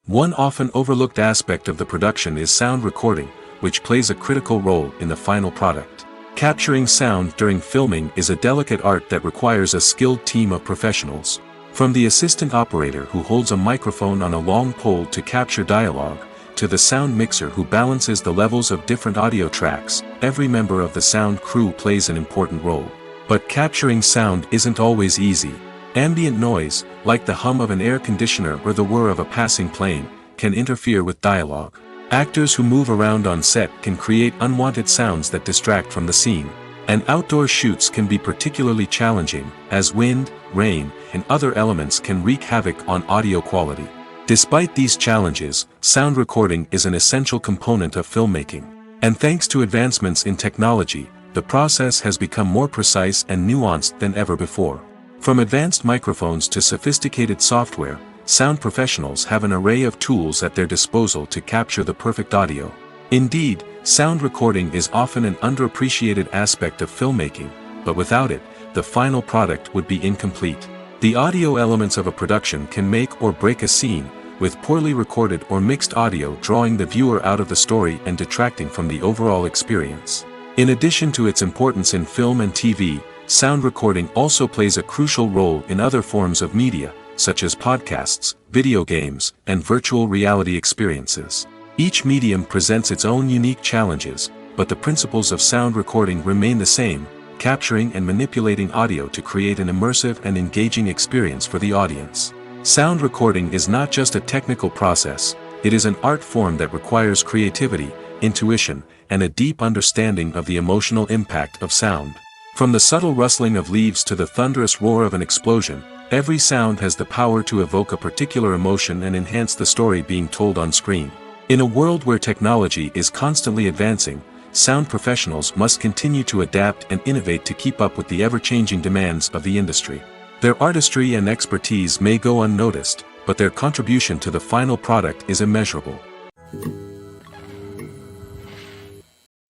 One often overlooked aspect of the production is sound recording, which plays a critical role in the final product. Capturing sound during filming is a delicate art that requires a skilled team of professionals. From the assistant operator who holds a microphone on a long pole to capture dialogue, to the sound mixer who balances the levels of different audio tracks, every member of the sound crew plays an important role. But capturing sound isn't always easy. Ambient noise, like the hum of an air conditioner or the whir of a passing plane, can interfere with dialogue. Actors who move around on set can create unwanted sounds that distract from the scene. And outdoor shoots can be particularly challenging, as wind, rain, and other elements can wreak havoc on audio quality. Despite these challenges, sound recording is an essential component of filmmaking. And thanks to advancements in technology, the process has become more precise and nuanced than ever before. From advanced microphones to sophisticated software, sound professionals have an array of tools at their disposal to capture the perfect audio. Indeed, sound recording is often an underappreciated aspect of filmmaking, but without it, the final product would be incomplete. The audio elements of a production can make or break a scene, with poorly recorded or mixed audio drawing the viewer out of the story and detracting from the overall experience. In addition to its importance in film and TV, sound recording also plays a crucial role in other forms of media, such as podcasts, video games, and virtual reality experiences. Each medium presents its own unique challenges, but the principles of sound recording remain the same, capturing and manipulating audio to create an immersive and engaging experience for the audience. Sound recording is not just a technical process, it is an art form that requires creativity, intuition, and a deep understanding of the emotional impact of sound. From the subtle rustling of leaves to the thunderous roar of an explosion, every sound has the power to evoke a particular emotion and enhance the story being told on screen. In a world where technology is constantly advancing, sound professionals must continue to adapt and innovate to keep up with the ever-changing demands of the industry. Their artistry and expertise may go unnoticed, but their contribution to the final product is immeasurable.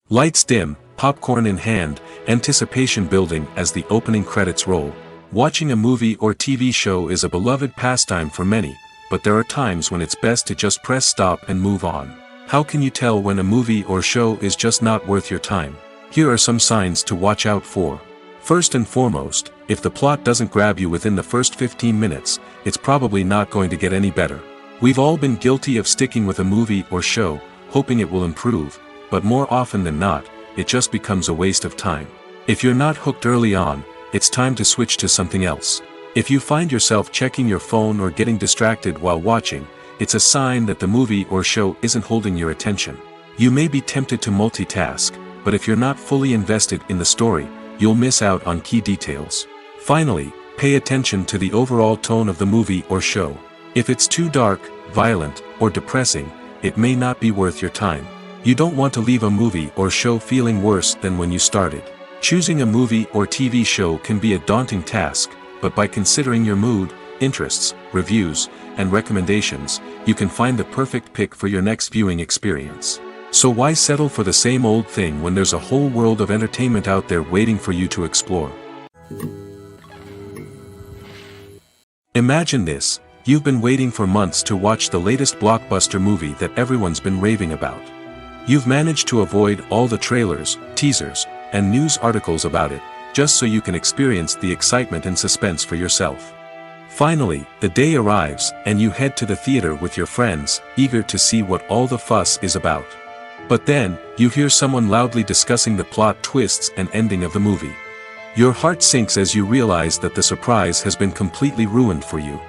Lights dim, popcorn in hand, anticipation building as the opening credits roll. Watching a movie or TV show is a beloved pastime for many, but there are times when it's best to just press stop and move on. How can you tell when a movie or show is just not worth your time? Here are some signs to watch out for. First and foremost, if the plot doesn't grab you within the first 15 minutes, it's probably not going to get any better. We've all been guilty of sticking with a movie or show, hoping it will improve, but more often than not, it just becomes a waste of time. If you're not hooked early on, it's time to switch to something else. If you find yourself checking your phone or getting distracted while watching, it's a sign that the movie or show isn't holding your attention. You may be tempted to multitask, but if you're not fully invested in the story, you'll miss out on key details. Finally, pay attention to the overall tone of the movie or show. If it's too dark, violent, or depressing, it may not be worth your time. You don't want to leave a movie or show feeling worse than when you started. Choosing a movie or TV show can be a daunting task, but by considering your mood, interests, reviews, and recommendations, you can find the perfect pick for your next viewing experience. So why settle for the same old thing when there's a whole world of entertainment out there waiting for you to explore? Imagine this: you've been waiting for months to watch the latest blockbuster movie that everyone's been raving about. You've managed to avoid all the trailers, teasers, and news articles about it, just so you can experience the excitement and suspense for yourself. Finally, the day arrives, and you head to the theater with your friends, eager to see what all the fuss is about. But then, you hear someone loudly discussing the plot twists and ending of the movie. Your heart sinks as you realize that the surprise has been completely ruined for you.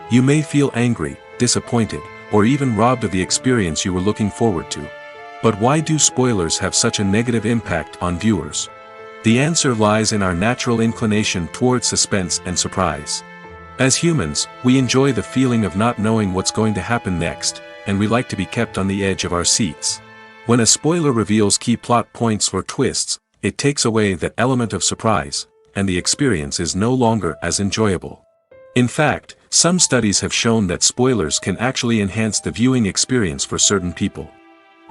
You may feel angry, disappointed, or even robbed of the experience you were looking forward to. But why do spoilers have such a negative impact on viewers? The answer lies in our natural inclination towards suspense and surprise. As humans, we enjoy the feeling of not knowing what's going to happen next, and we like to be kept on the edge of our seats. When a spoiler reveals key plot points or twists, it takes away that element of surprise, and the experience is no longer as enjoyable. In fact, some studies have shown that spoilers can actually enhance the viewing experience for certain people.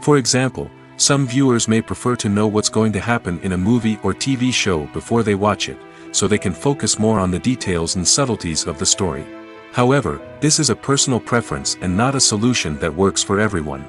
For example, some viewers may prefer to know what's going to happen in a movie or TV show before they watch it, so they can focus more on the details and subtleties of the story. However, this is a personal preference and not a solution that works for everyone.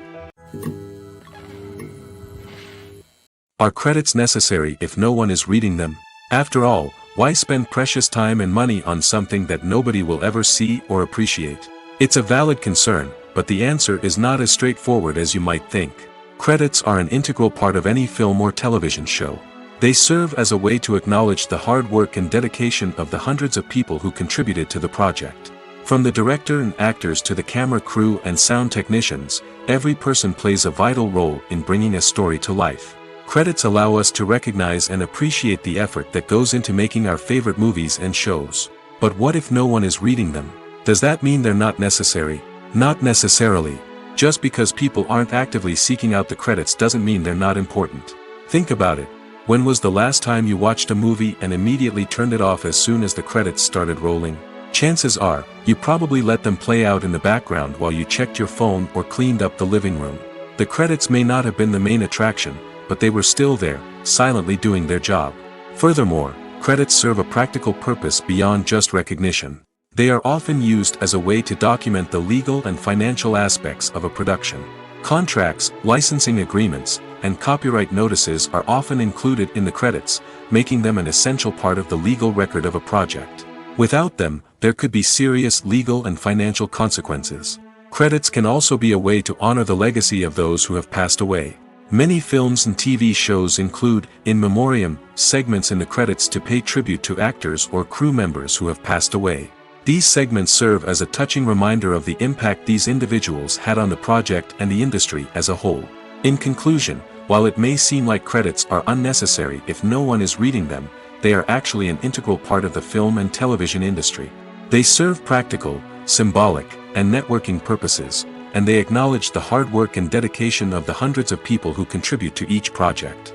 Are credits necessary if no one is reading them? After all, why spend precious time and money on something that nobody will ever see or appreciate? It's a valid concern, but the answer is not as straightforward as you might think. Credits are an integral part of any film or television show. They serve as a way to acknowledge the hard work and dedication of the hundreds of people who contributed to the project. From the director and actors to the camera crew and sound technicians, every person plays a vital role in bringing a story to life. Credits allow us to recognize and appreciate the effort that goes into making our favorite movies and shows. But what if no one is reading them? Does that mean they're not necessary? Not necessarily. Just because people aren't actively seeking out the credits doesn't mean they're not important. Think about it. When was the last time you watched a movie and immediately turned it off as soon as the credits started rolling? Chances are, you probably let them play out in the background while you checked your phone or cleaned up the living room. The credits may not have been the main attraction, but they were still there, silently doing their job. Furthermore, credits serve a practical purpose beyond just recognition. They are often used as a way to document the legal and financial aspects of a production. Contracts, licensing agreements, and copyright notices are often included in the credits, making them an essential part of the legal record of a project. Without them, there could be serious legal and financial consequences. Credits can also be a way to honor the legacy of those who have passed away. Many films and TV shows include, in memoriam, segments in the credits to pay tribute to actors or crew members who have passed away. These segments serve as a touching reminder of the impact these individuals had on the project and the industry as a whole. In conclusion, while it may seem like credits are unnecessary if no one is reading them, they are actually an integral part of the film and television industry. They serve practical, symbolic, and networking purposes, and they acknowledge the hard work and dedication of the hundreds of people who contribute to each project.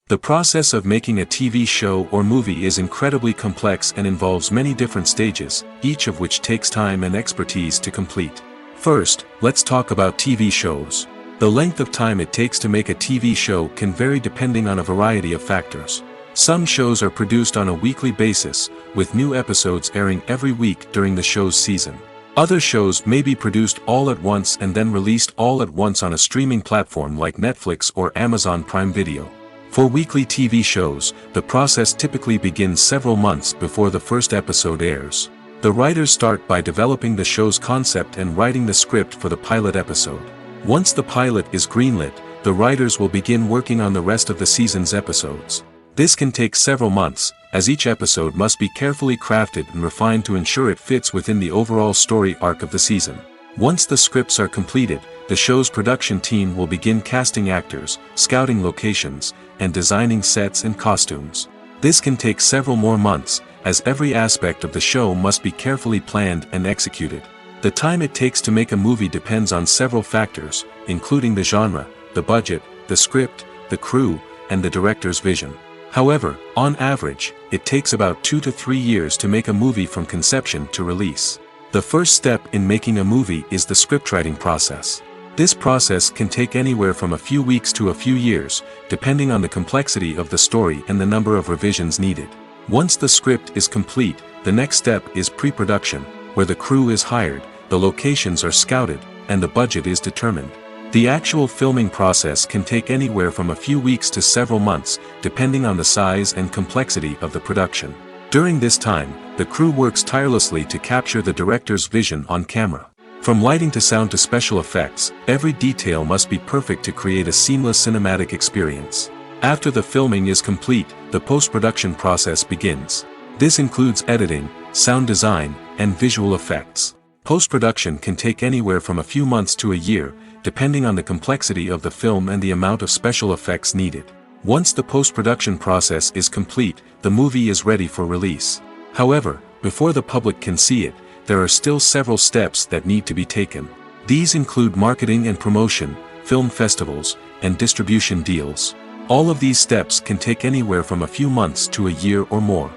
The process of making a TV show or movie is incredibly complex and involves many different stages, each of which takes time and expertise to complete. First, let's talk about TV shows. The length of time it takes to make a TV show can vary depending on a variety of factors. Some shows are produced on a weekly basis, with new episodes airing every week during the show's season. Other shows may be produced all at once and then released all at once on a streaming platform like Netflix or Amazon Prime Video. For weekly TV shows, the process typically begins several months before the first episode airs. The writers start by developing the show's concept and writing the script for the pilot episode. Once the pilot is greenlit, the writers will begin working on the rest of the season's episodes. This can take several months, as each episode must be carefully crafted and refined to ensure it fits within the overall story arc of the season. Once the scripts are completed, the show's production team will begin casting actors, scouting locations, and designing sets and costumes. This can take several more months, as every aspect of the show must be carefully planned and executed. The time it takes to make a movie depends on several factors, including the genre, the budget, the script, the crew, and the director's vision. However, on average, it takes about 2 to 3 years to make a movie from conception to release. The first step in making a movie is the scriptwriting process. This process can take anywhere from a few weeks to a few years, depending on the complexity of the story and the number of revisions needed. Once the script is complete, the next step is pre-production, where the crew is hired, the locations are scouted, and the budget is determined. The actual filming process can take anywhere from a few weeks to several months, depending on the size and complexity of the production. During this time, the crew works tirelessly to capture the director's vision on camera. From lighting to sound to special effects, every detail must be perfect to create a seamless cinematic experience. After the filming is complete, the post-production process begins. This includes editing, sound design, and visual effects. Post-production can take anywhere from a few months to a year, depending on the complexity of the film and the amount of special effects needed. Once the post-production process is complete, the movie is ready for release. However, before the public can see it, there are still several steps that need to be taken. These include marketing and promotion, film festivals, and distribution deals. All of these steps can take anywhere from a few months to a year or more.